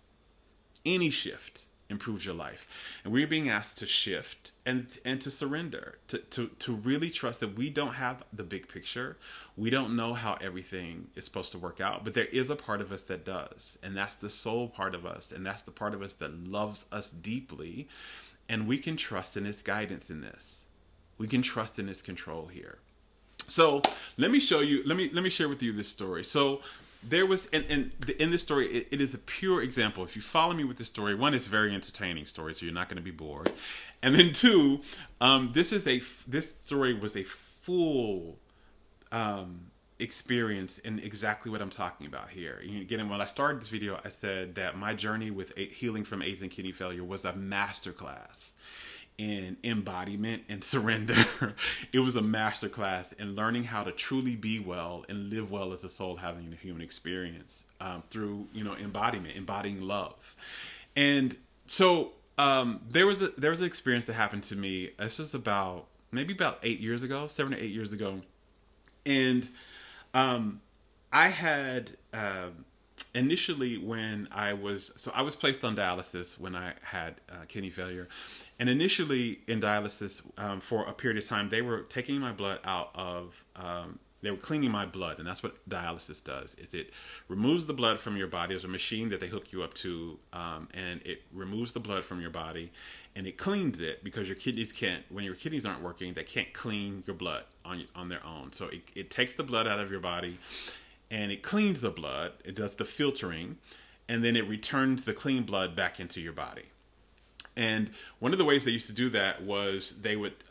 Any shift improves your life. And we're being asked to shift and to surrender, to really trust that we don't have the big picture. We don't know how everything is supposed to work out, but there is a part of us that does. And that's the soul part of us. And that's the part of us that loves us deeply. And we can trust in his guidance in this. We can trust in his control here. So let me show you, let me share with you this story. So there was, in this story, it is a pure example. If you follow me with this story, one, it's a very entertaining story, so you're not going to be bored. And then two, this story was a full experience in exactly what I'm talking about here. Again, when I started this video, I said that my journey with healing from AIDS and kidney failure was a masterclass in embodiment and surrender. It was a masterclass in learning how to truly be well and live well as a soul having a human experience through embodiment, embodying love. And so there was an experience that happened to me. This was maybe about 8 years ago, 7 or 8 years ago, and I had initially when I was placed on dialysis when I had kidney failure. And initially in dialysis for a period of time, they were taking my blood out of, they were cleaning my blood. And that's what dialysis does, is it removes the blood from your body. There's a machine that they hook you up to, and it removes the blood from your body. And it cleans it because your kidneys when your kidneys aren't working, they can't clean your blood on their own. So it takes the blood out of your body and it cleans the blood. It does the filtering, and then it returns the clean blood back into your body. And one of the ways they used to do that was they would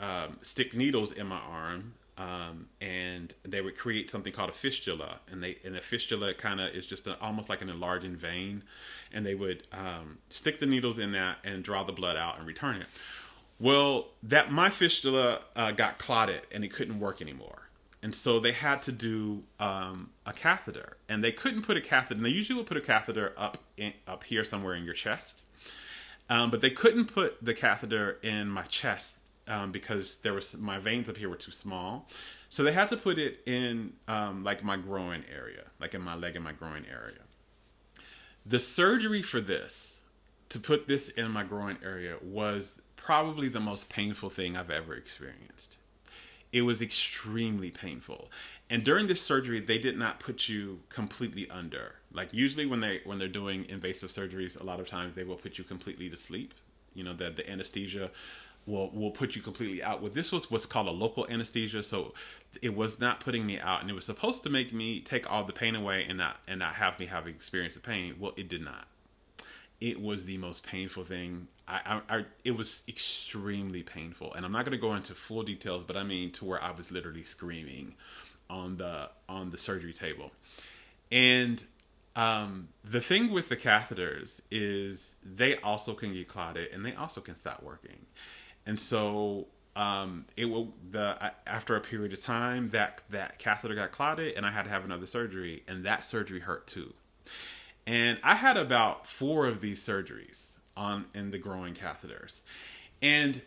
stick needles in my arm, and they would create something called a fistula. And a fistula kind of is just almost like an enlarging vein. And they would stick the needles in that and draw the blood out and return it. Well, my fistula got clotted and it couldn't work anymore. And so they had to do a catheter. And they couldn't put a catheter. And they usually would put a catheter up here somewhere in your chest. But they couldn't put the catheter in my chest because my veins up here were too small. So they had to put it in like my groin area, like in my leg and my groin area. The surgery for this, to put this in my groin area, was probably the most painful thing I've ever experienced. It was extremely painful. And during this surgery, they did not put you completely under. Like usually when they're doing invasive surgeries, a lot of times they will put you completely to sleep. The anesthesia will put you completely out. Well, this was what's called a local anesthesia, so it was not putting me out, and it was supposed to make me take all the pain away and not have me have experience of pain. Well, it did not. It was the most painful thing. It was extremely painful, and I'm not going to go into full details, but I mean to where I was literally screaming on the surgery table. And the thing with the catheters is they also can get clotted and they also can stop working. And so after a period of time that catheter got clotted and I had to have another surgery, and that surgery hurt too. And I had about 4 of these surgeries in the groin catheters, and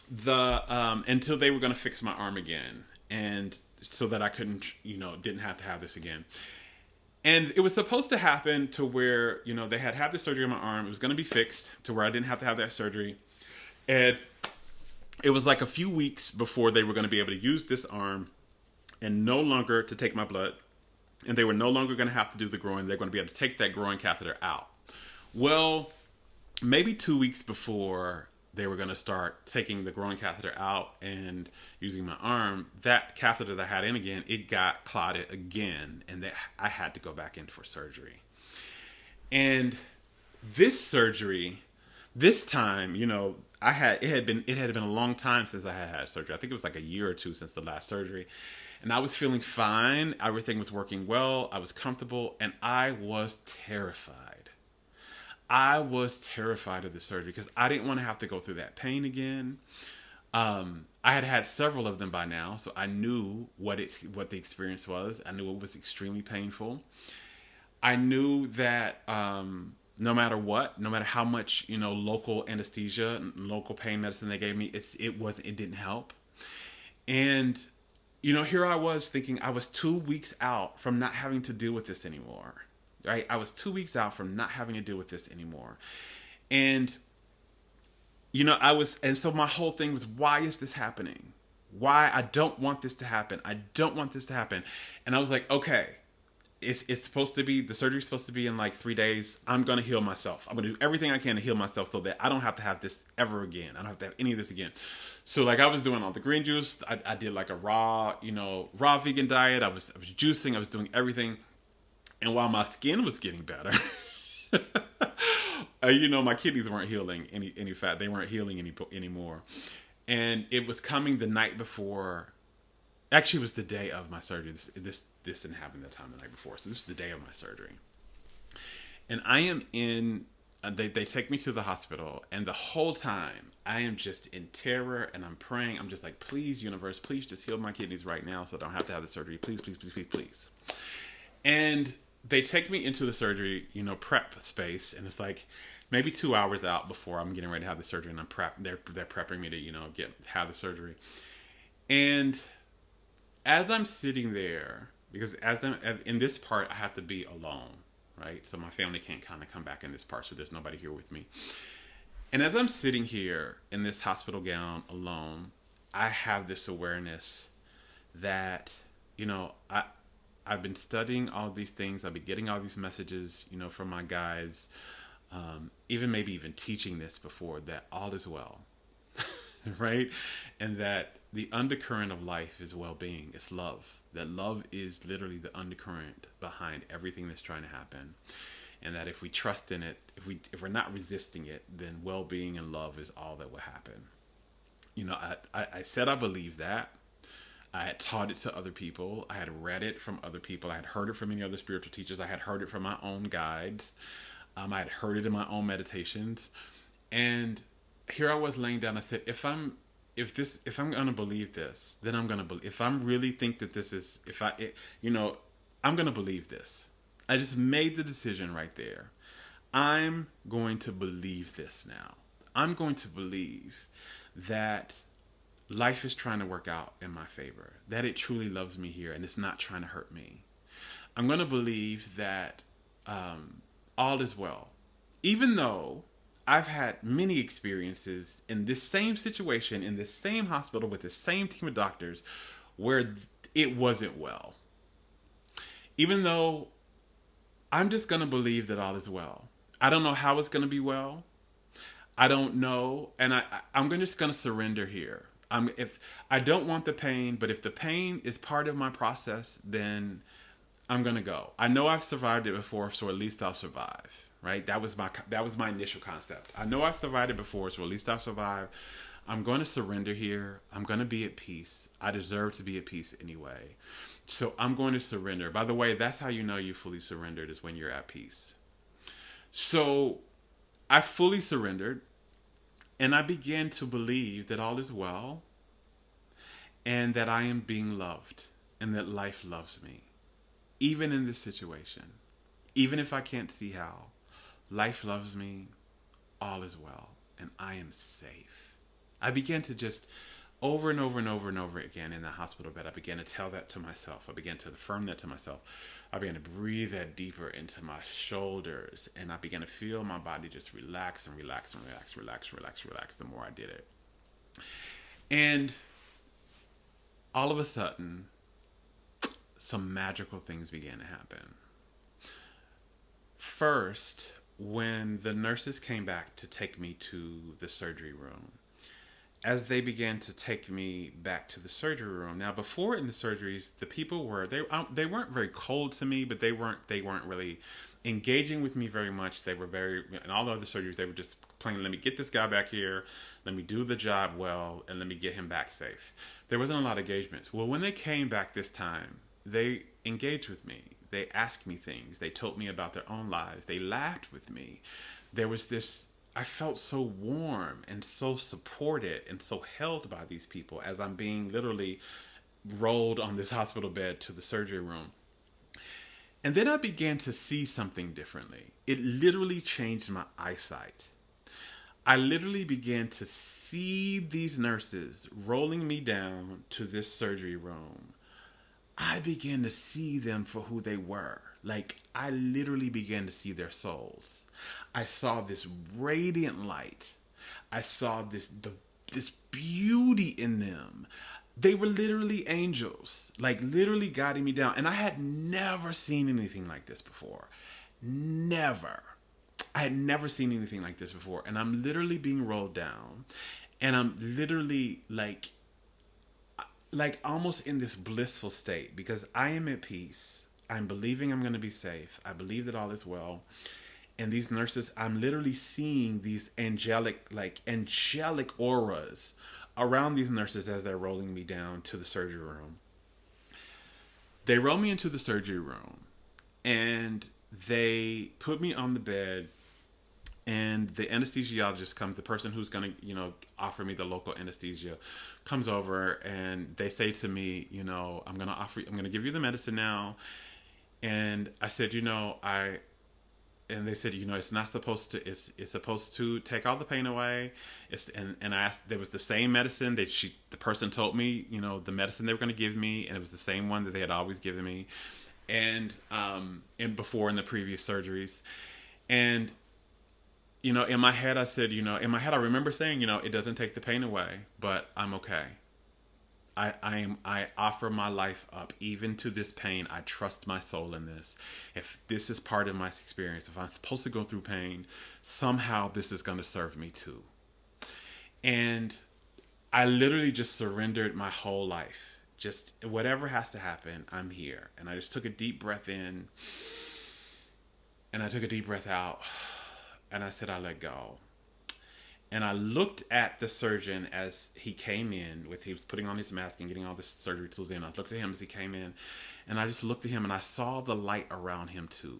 until they were going to fix my arm again, and so that I didn't have to have this again. And it was supposed to happen to where, they had this surgery on my arm. It was going to be fixed to where I didn't have to have that surgery. And it was like a few weeks before they were going to be able to use this arm and no longer to take my blood. And they were no longer going to have to do the groin. They're going to be able to take that groin catheter out. Well, maybe 2 weeks before they were going to start taking the groin catheter out and using my arm, that catheter that I had in again, it got clotted again, and I had to go back in for surgery. And this surgery, this time, it had been a long time since I had surgery. I think it was like a year or two since the last surgery. And I was feeling fine. Everything was working well. I was comfortable, and I was terrified. I was terrified of the surgery because I didn't want to have to go through that pain again. I had had several of them by now, so I knew what the experience was. I knew it was extremely painful. I knew that no matter what, no matter how much local anesthesia, local pain medicine they gave me, it didn't help. And here I was thinking I was 2 weeks out from not having to deal with this anymore. Right? I was 2 weeks out from not having to deal with this anymore. And and so my whole thing was, why is this happening? Why? I don't want this to happen. I don't want this to happen. And I was like, okay, it's supposed to be, the surgery's supposed to be in like 3 days. I'm going to heal myself. I'm going to do everything I can to heal myself so that I don't have to have this ever again. I don't have to have any of this again. So like I was doing all the green juice. I did like a raw vegan diet. I was juicing. I was doing everything. And while my skin was getting better, my kidneys weren't healing any fat. They weren't healing anymore. And it was coming the night before. Actually, it was the day of my surgery. This didn't happen the night before. So this is the day of my surgery. And I am in. They take me to the hospital, and the whole time I am just in terror, and I'm praying. I'm just like, please, universe, please just heal my kidneys right now, so I don't have to have the surgery. Please, please, please, please, please. And they take me into the surgery, prep space, and it's like maybe 2 hours out before I'm getting ready to have the surgery, and they're prepping me to have the surgery. And as I'm sitting there, because in this part I have to be alone, right? So my family can't kind of come back in this part, so there's nobody here with me. And as I'm sitting here in this hospital gown alone, I have this awareness that I've been studying all these things. I've been getting all these messages, from my guides, maybe even teaching this before, that all is well, right? And that the undercurrent of life is well-being. It's love. That love is literally the undercurrent behind everything that's trying to happen. And that if we trust in it, if we're not resisting it, then well-being and love is all that will happen. I said I believe that. I had taught it to other people. I had read it from other people. I had heard it from many other spiritual teachers. I had heard it from my own guides. I had heard it in my own meditations. And here I was laying down. I said, if I'm going to believe this, then I'm going to believe. If I'm really think that this is, I'm going to believe this. I just made the decision right there. I'm going to believe this now. I'm going to believe that life is trying to work out in my favor, that it truly loves me here and it's not trying to hurt me. I'm going to believe that all is well. Even though I've had many experiences in this same situation, in this same hospital with the same team of doctors where it wasn't well. Even though I'm just going to believe that all is well. I don't know how it's going to be well. I don't know. And I'm just going to surrender here. If I don't want the pain, but if the pain is part of my process, then I'm going to go. I know I've survived it before, so at least I'll survive, right? That was my initial concept. I know I've survived it before, so at least I'll survive. I'm going to surrender here. I'm going to be at peace. I deserve to be at peace anyway. So I'm going to surrender. By the way, that's how you know you fully surrendered, is when you're at peace. So I fully surrendered, and I began to believe that all is well, and that I am being loved, and that life loves me. Even in this situation, even if I can't see how, life loves me, all is well, and I am safe. I began to just, over and over and over and over again in the hospital bed, I began to tell that to myself. I began to affirm that to myself. I began to breathe that deeper into my shoulders, and I began to feel my body just relax and relax and relax, relax, relax, relax the more I did it. And all of a sudden, some magical things began to happen. First, when the nurses came back to take me to the surgery room, as they began to take me back to the surgery room. Now, before in the surgeries, the people they weren't very cold to me, but they weren't really engaging with me very much. They were in all the other surgeries, they were just plain, let me get this guy back here, let me do the job well, and let me get him back safe. There wasn't a lot of engagement. Well, when they came back this time, they engaged with me. They asked me things. They told me about their own lives. They laughed with me. there was this, I felt so warm and so supported and so held by these people as I'm being literally rolled on this hospital bed to the surgery room. And then I began to see something differently. It literally changed my eyesight. I literally began to see these nurses rolling me down to this surgery room. I began to see them for who they were. Like, I literally began to see their souls. I saw this radiant light. I saw this beauty in them. They were literally angels, like literally guiding me down. And I had never seen anything like this before. Never. I had never seen anything like this before. And I'm literally being rolled down. And I'm literally like almost in this blissful state because I am at peace. I'm believing I'm going to be safe. I believe that all is well. And these nurses, I'm literally seeing these angelic auras around these nurses as they're rolling me down to the surgery room. They roll me into the surgery room and they put me on the bed, and the anesthesiologist comes, the person who's going to, offer me the local anesthesia comes over, and they say to me, I'm going to give you the medicine now. And I said, and they said, it's not supposed to, it's supposed to take all the pain away. And I asked, there was the same medicine that the person told me, the medicine they were going to give me. And it was the same one that they had always given me. And before in the previous surgeries. And, in my head, I said, I remember saying, it doesn't take the pain away, but I'm okay. I offer my life up even to this pain. I trust my soul in this. If this is part of my experience, if I'm supposed to go through pain, somehow this is going to serve me too. And I literally just surrendered my whole life. Just whatever has to happen, I'm here. And I just took a deep breath in, and I took a deep breath out, and I said, I let go. And I looked at the surgeon as he came in he was putting on his mask and getting all the surgery tools in. I looked at him as he came in, and I just looked at him, and I saw the light around him too.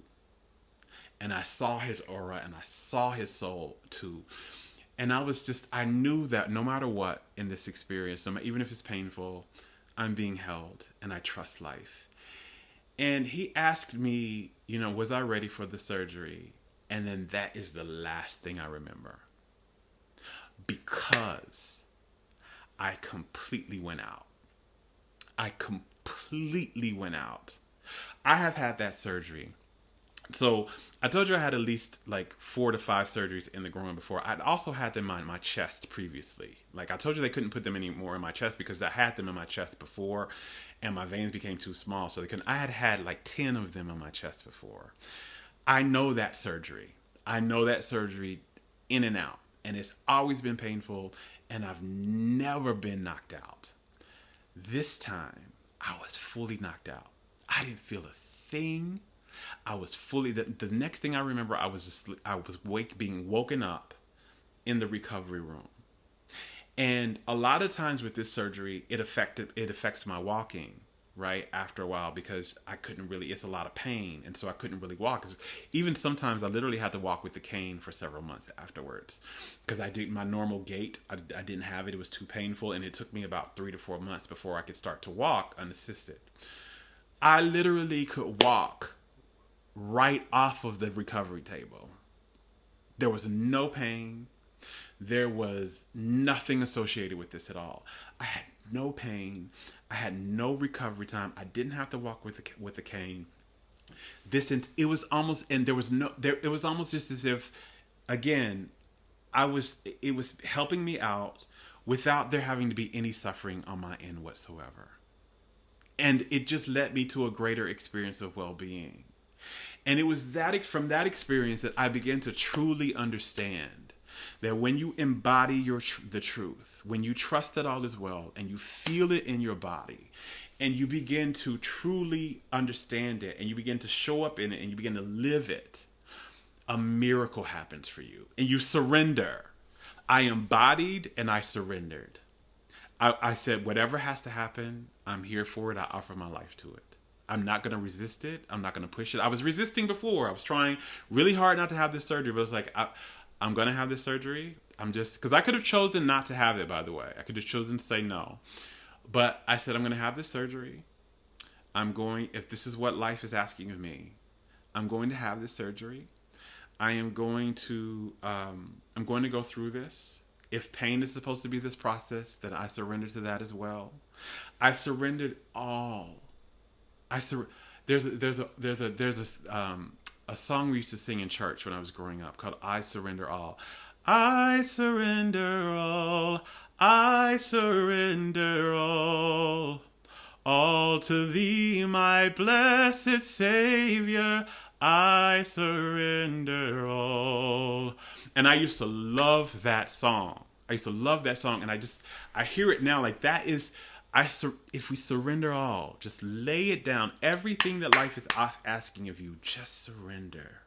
And I saw his aura, and I saw his soul too. And I knew that no matter what in this experience, even if it's painful, I'm being held, and I trust life. And he asked me, was I ready for the surgery? And then that is the last thing I remember. Because I completely went out. I completely went out. I have had that surgery. So I told you I had at least like 4 to 5 surgeries in the groin before. I'd also had them in my chest previously. Like I told you, they couldn't put them anymore in my chest because I had them in my chest before and my veins became too small. So they couldn't. I had like 10 of them in my chest before. I know that surgery. I know that surgery in and out. And it's always been painful, and I've never been knocked out. This time, I was fully knocked out. I didn't feel a thing. I was fully, the next thing I remember, I was being woken up in the recovery room. And a lot of times with this surgery, it affects my walking, right, after a while, because it's a lot of pain, and so I couldn't really walk. Even sometimes I literally had to walk with the cane for several months afterwards, because my normal gait, I didn't have it. It was too painful, and it took me about 3 to 4 months before I could start to walk unassisted. I literally could walk right off of the recovery table. There was no pain. There was nothing associated with this at all. I had no pain. I had no recovery time. I didn't have to walk with the cane. It was almost just as if, again, it was helping me out without there having to be any suffering on my end whatsoever. And it just led me to a greater experience of well-being. And it was from that experience that I began to truly understand that when you embody the truth, when you trust that all is well, and you feel it in your body, and you begin to truly understand it, and you begin to show up in it, and you begin to live it, a miracle happens for you. And you surrender. I embodied and I surrendered. I said, whatever has to happen, I'm here for it. I offer my life to it. I'm not going to resist it. I'm not going to push it. I was resisting before. I was trying really hard not to have this surgery, but it's like, I'm going to have this surgery. I'm just, because I could have chosen not to have it, by the way. I could have chosen to say no. But I said, I'm going to have this surgery. I'm going, if this is what life is asking of me, I'm going to have this surgery. I'm going to go through this. If pain is supposed to be this process, then I surrender to that as well. I surrendered all. I sur- there's a song we used to sing in church when I was growing up called "I Surrender All." I surrender all. I surrender all to thee, my blessed Savior. I surrender all. And I used to love that song. I used to love that song, and I hear it now like that is if we surrender all, just lay it down, everything that life is asking of you, just surrender.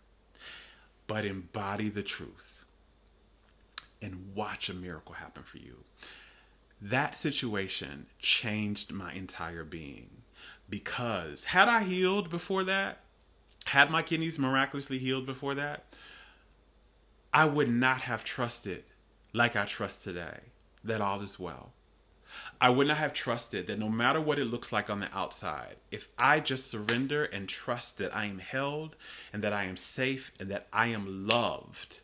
But embody the truth and watch a miracle happen for you. That situation changed my entire being, because had I healed before that, had my kidneys miraculously healed before that, I would not have trusted like I trust today that all is well. I would not have trusted that no matter what it looks like on the outside, if I just surrender and trust that I am held and that I am safe and that I am loved,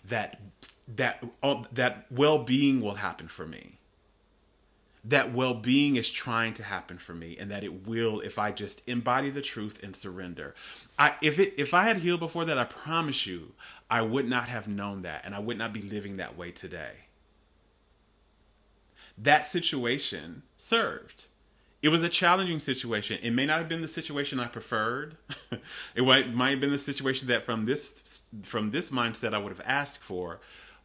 that well-being will happen for me. That well-being is trying to happen for me, and that it will if I just embody the truth and surrender. If I had healed before that, I promise you, I would not have known that, and I would not be living that way today. That situation served. It was a challenging situation. It may not have been the situation I preferred. It might have been the situation that from this mindset I would have asked for,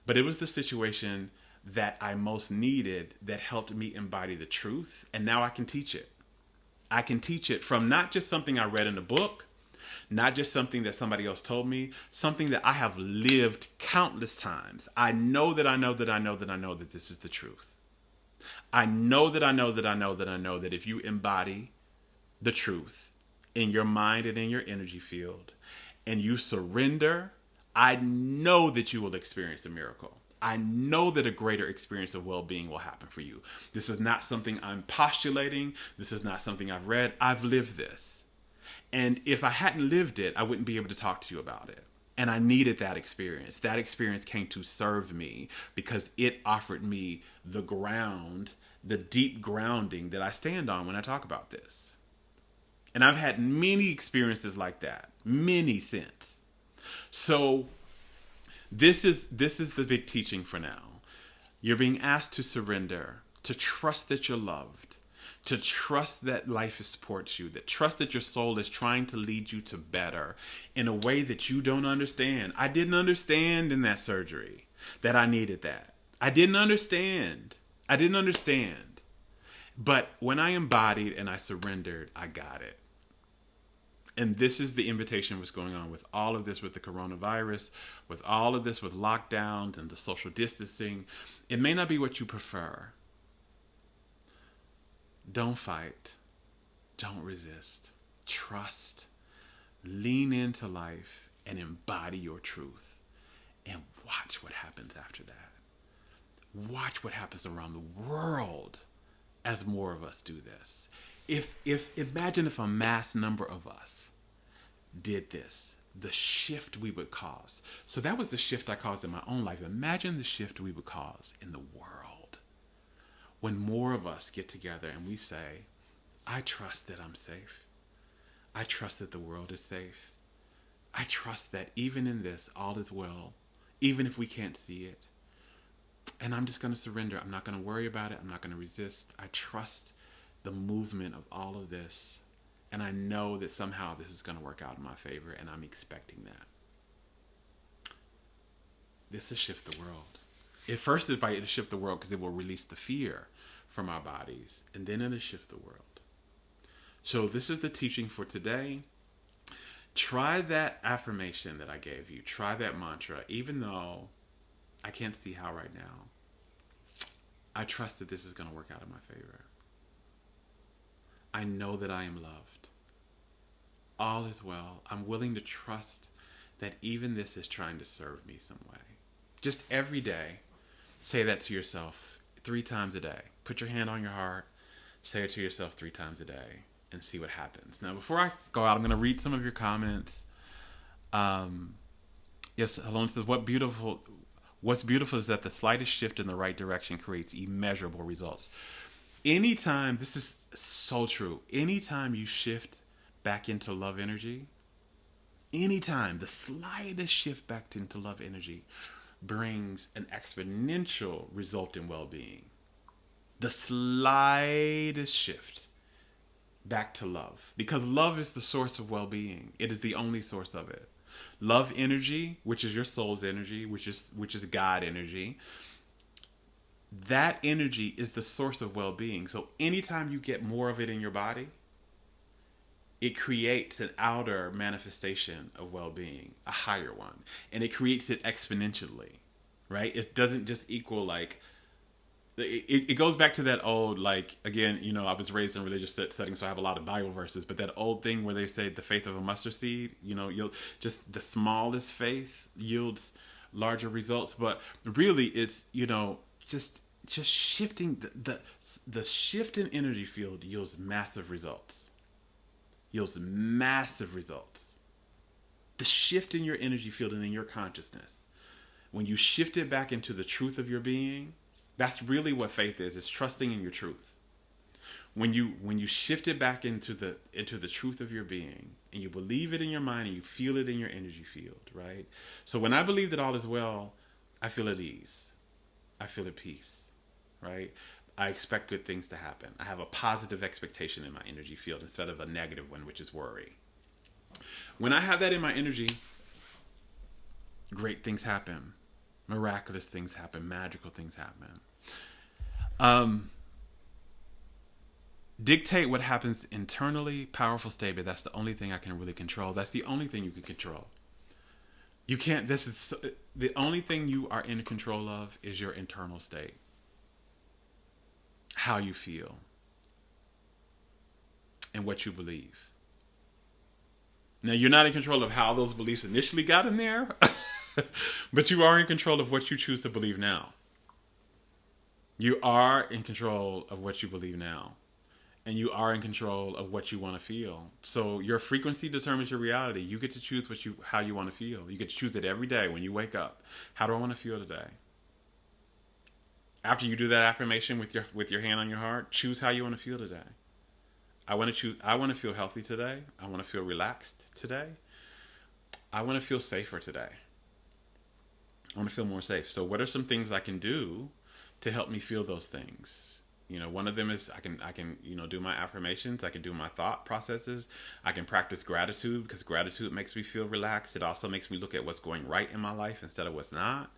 but it was the situation that I most needed that helped me embody the truth, and now I can teach it. I can teach it from not just something I read in a book, not just something that somebody else told me, something that I have lived countless times. I know that I know that I know that I know that this is the truth. I know that I know that I know that I know that if you embody the truth in your mind and in your energy field and you surrender, I know that you will experience a miracle. I know that a greater experience of well-being will happen for you. This is not something I'm postulating. This is not something I've read. I've lived this. And if I hadn't lived it, I wouldn't be able to talk to you about it. And I needed that experience. That experience came to serve me because it offered me the ground, the deep grounding that I stand on when I talk about this. And I've had many experiences like that, many since. So this is the big teaching for now. You're being asked to surrender, to trust that you're loved, to trust that life supports you, that trust that your soul is trying to lead you to better in a way that you don't understand. I didn't understand in that surgery that I needed that. I didn't understand. But when I embodied and I surrendered, I got it. And this is the invitation what's going on with all of this, with the coronavirus, with all of this, with lockdowns and the social distancing. It may not be what you prefer. Don't fight. Don't resist. Trust. Lean into life and embody your truth. And watch what happens after that. Watch what happens around the world as more of us do this. Imagine if a mass number of us did this, the shift we would cause. So that was the shift I caused in my own life. Imagine the shift we would cause in the world when more of us get together and we say, I trust that I'm safe. I trust that the world is safe. I trust that even in this, all is well, even if we can't see it. And I'm just going to surrender. I'm not going to worry about it. I'm not going to resist. I trust the movement of all of this. And I know that somehow this is going to work out in my favor, and I'm expecting that. This will shift the world. At first, it'll shift the world because it will release the fear from our bodies, and then it'll shift the world. So this is the teaching for today. Try that affirmation that I gave you. Try that mantra, even though I can't see how right now. I trust that this is going to work out in my favor. I know that I am loved. All is well. I'm willing to trust that even this is trying to serve me some way. Just every day, say that to yourself 3 times a day. Put your hand on your heart, say it to yourself 3 times a day, and see what happens. Now, before I go out, I'm going to read some of your comments. Yes, Helene says, what's beautiful is that the slightest shift in the right direction creates immeasurable results. Anytime, this is so true, anytime you shift back into love energy, anytime the slightest shift back into love energy brings an exponential result in well-being. The slightest shift back to love, because love is the source of well-being. It is the only source of it. Love energy, which is your soul's energy, which is God energy, that energy is the source of well-being. So anytime you get more of it in your body, it creates an outer manifestation of well-being, a higher one, and it creates it exponentially, right? It doesn't just equal like, it goes back to that old, like, again, I was raised in a religious setting, so I have a lot of Bible verses, but that old thing where they say the faith of a mustard seed, you'll just, the smallest faith yields larger results. But really it's, just shifting the shift in energy field yields massive results. The shift in your energy field and in your consciousness, when you shift it back into the truth of your being, that's really what faith is. It's trusting in your truth. When you shift it back into the truth of your being, and you believe it in your mind and you feel it in your energy field, right? So when I believe that all is well, I feel at ease. I feel at peace. Right? I expect good things to happen. I have a positive expectation in my energy field instead of a negative one, which is worry. When I have that in my energy, great things happen. Miraculous things happen. Magical things happen. Dictate what happens internally. Powerful statement. That's the only thing I can really control. That's the only thing you can control. You can't, the only thing you are in control of is your internal state. How you feel and what you believe. Now, you're not in control of how those beliefs initially got in there, but you are in control of what you choose to believe now. You are in control of what you believe now, and you are in control of what you want to feel. So your frequency determines your reality. You get to choose how you want to feel. You get to choose it every day when you wake up. How do I want to feel today? After you do that affirmation with your hand on your heart, choose how you want to feel today. I want to feel healthy today. I want to feel relaxed today. I want to feel safer today. I want to feel more safe. So what are some things I can do to help me feel those things? One of them is I can do my affirmations. I can do my thought processes. I can practice gratitude, because gratitude makes me feel relaxed. It also makes me look at what's going right in my life instead of what's not.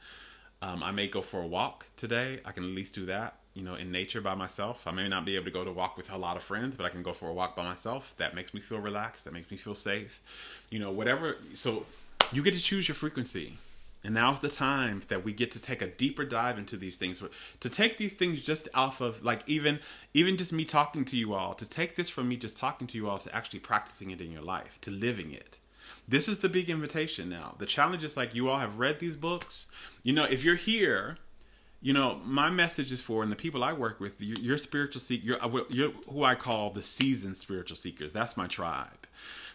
I may go for a walk today. I can at least do that, in nature by myself. I may not be able to go to walk with a lot of friends, but I can go for a walk by myself. That makes me feel relaxed. That makes me feel safe. Whatever. So you get to choose your frequency. And now's the time that we get to take a deeper dive into these things. To take these things just off of, like, even just me talking to you all, to take this from me just talking to you all to actually practicing it in your life, to living it. This is the big invitation now. The challenge is, like, you all have read these books. If you're here, my message is for, and the people I work with, you're spiritual seekers. You're who I call the seasoned spiritual seekers. That's my tribe.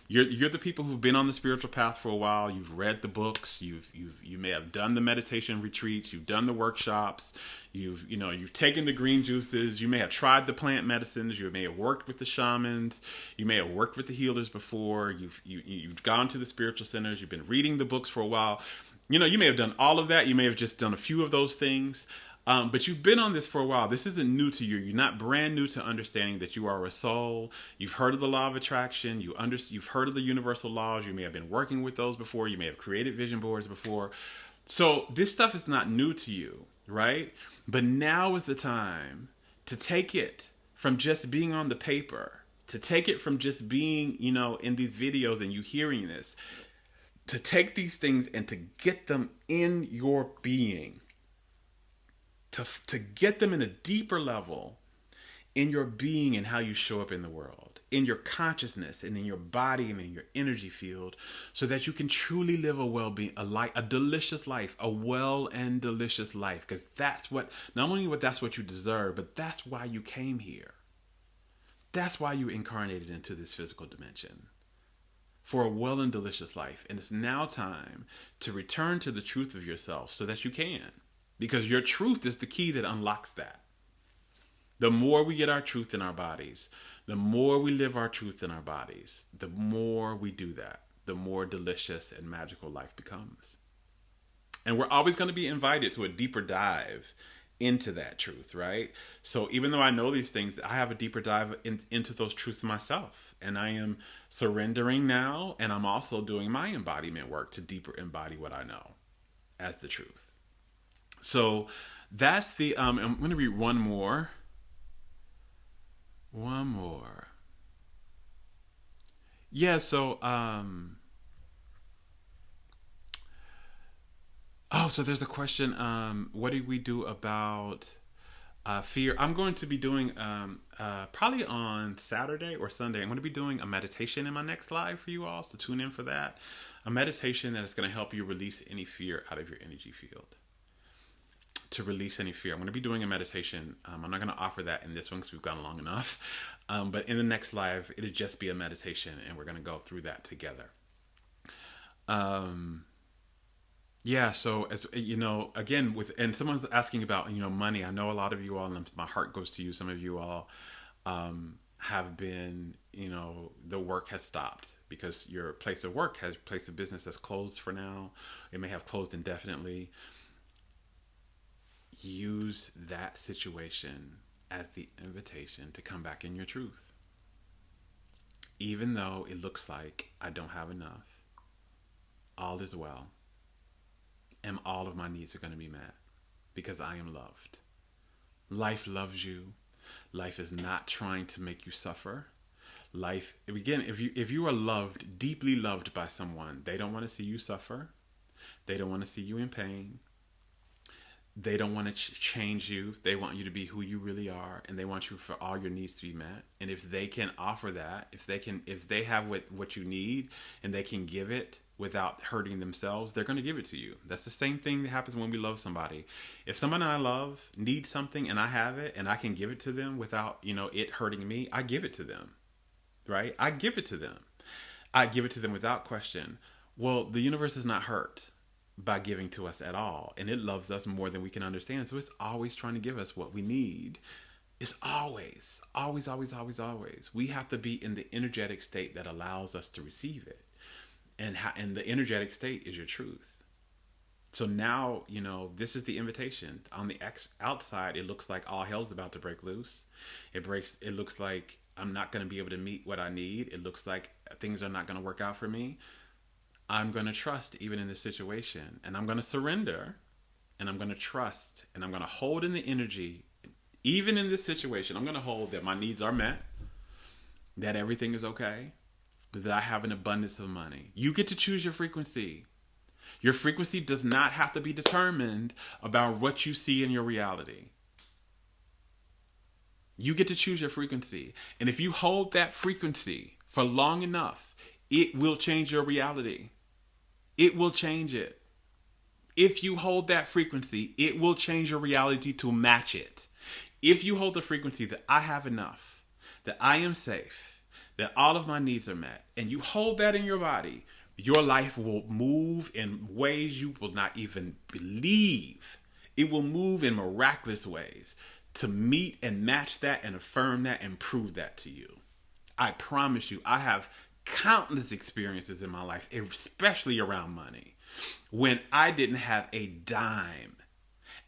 You're the people who've been on the spiritual path for a while. You've read the books. You may have done the meditation retreats. You've done the workshops. You've taken the green juices. You may have tried the plant medicines. You may have worked with the shamans. You may have worked with the healers before. You've gone to the spiritual centers. You've been reading the books for a while. You may have done all of that. You may have just done a few of those things. But you've been on this for a while. This isn't new to you. You're not brand new to understanding that you are a soul. You've heard of the law of attraction. You've heard of the universal laws. You may have been working with those before. You may have created vision boards before. So this stuff is not new to you, right? But now is the time to take it from just being on the paper, to take it from just being, in these videos and you hearing this, to take these things and to get them in your being. To get them in a deeper level in your being and how you show up in the world. in your consciousness and in your body and in your energy field, so that you can truly live a well-being, a delicious life, a well and delicious life. Because that's what, not only what that's what you deserve, but that's why you came here. That's why you incarnated into this physical dimension, for a well and delicious life. And it's now time to return to the truth of yourself so that you can. Because your truth is the key that unlocks that. The more we get our truth in our bodies, the more we live our truth in our bodies, the more we do that, the more delicious and magical life becomes. And we're always going to be invited to a deeper dive into that truth, right? So even though I know these things, I have a deeper dive into those truths myself. And I am surrendering now, and I'm also doing my embodiment work to deeper embody what I know as the truth. So that's the, I'm going to read one more. Yeah, so, so there's a question. What do we do about fear? I'm going to be doing, probably on Saturday or Sunday, I'm going to be doing a meditation in my next live for you all. So tune in for that. A meditation that is going to help you release any fear out of your energy field. To release any fear. I'm going to be doing a meditation. I'm not going to offer that in this one because we've gone long enough. But in the next live, it'll just be a meditation, and we're going to go through that together. Yeah, so as you know, again, and someone's asking about, money. I know a lot of you all, and my heart goes to you. Some of you all have been, the work has stopped because your place of work place of business has closed for now. It may have closed indefinitely. Use that situation as the invitation to come back in your truth. Even though it looks like I don't have enough, all is well. And all of my needs are going to be met because I am loved. Life loves you. Life is not trying to make you suffer. Life, again, if you are loved, deeply loved by someone, they don't want to see you suffer. They don't want to see you in pain. They don't want to change you. They want you to be who you really are, and they want you for all your needs to be met. And if they can offer that, if they have what you need and they can give it without hurting themselves, they're going to give it to you. That's the same thing that happens when we love somebody. If someone I love needs something and I have it and I can give it to them without, it hurting me, I give it to them, right? I give it to them. I give it to them without question. Well, the universe is not hurt by giving to us at all, and it loves us more than we can understand, so it's always trying to give us what we need. It's always we have to be in the energetic state that allows us to receive it, and the energetic state is your truth. So now, this is the invitation. On the outside, it looks like all hell's about to break loose. It looks like I'm not going to be able to meet what I need. It looks like things are not going to work out for me. I'm going to trust even in this situation, and I'm going to surrender, and I'm going to trust, and I'm going to hold in the energy. Even in this situation, I'm going to hold that my needs are met, that everything is okay, that I have an abundance of money. You get to choose your frequency. Your frequency does not have to be determined about what you see in your reality. You get to choose your frequency. And if you hold that frequency for long enough, it will change your reality. It will change it. If you hold that frequency, it will change your reality to match it. If you hold the frequency that I have enough, that I am safe, that all of my needs are met, and you hold that in your body, your life will move in ways you will not even believe. It will move in miraculous ways to meet and match that and affirm that and prove that to you. I promise you, I have countless experiences in my life, especially around money, when I didn't have a dime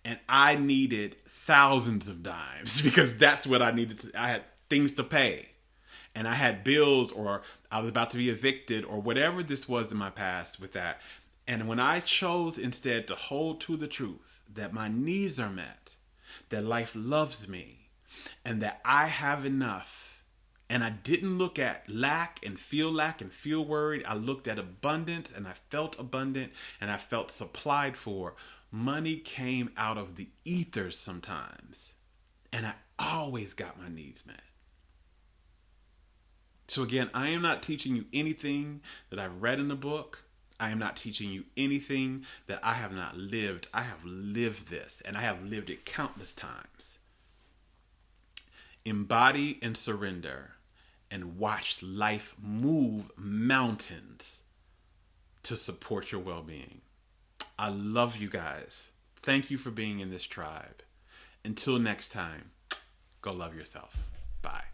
and I needed thousands of dimes because that's what I needed. I had things to pay, and I had bills, or I was about to be evicted, or whatever this was in my past with that. And when I chose instead to hold to the truth that my needs are met, that life loves me, and that I have enough, and I didn't look at lack and feel worried. I looked at abundance, and I felt abundant, and I felt supplied for. Money came out of the ethers sometimes, and I always got my needs met. So again, I am not teaching you anything that I've read in the book. I am not teaching you anything that I have not lived. I have lived this, and I have lived it countless times. Embody and surrender and watch life move mountains to support your well-being. I love you guys. Thank you for being in this tribe. Until next time, go love yourself. Bye.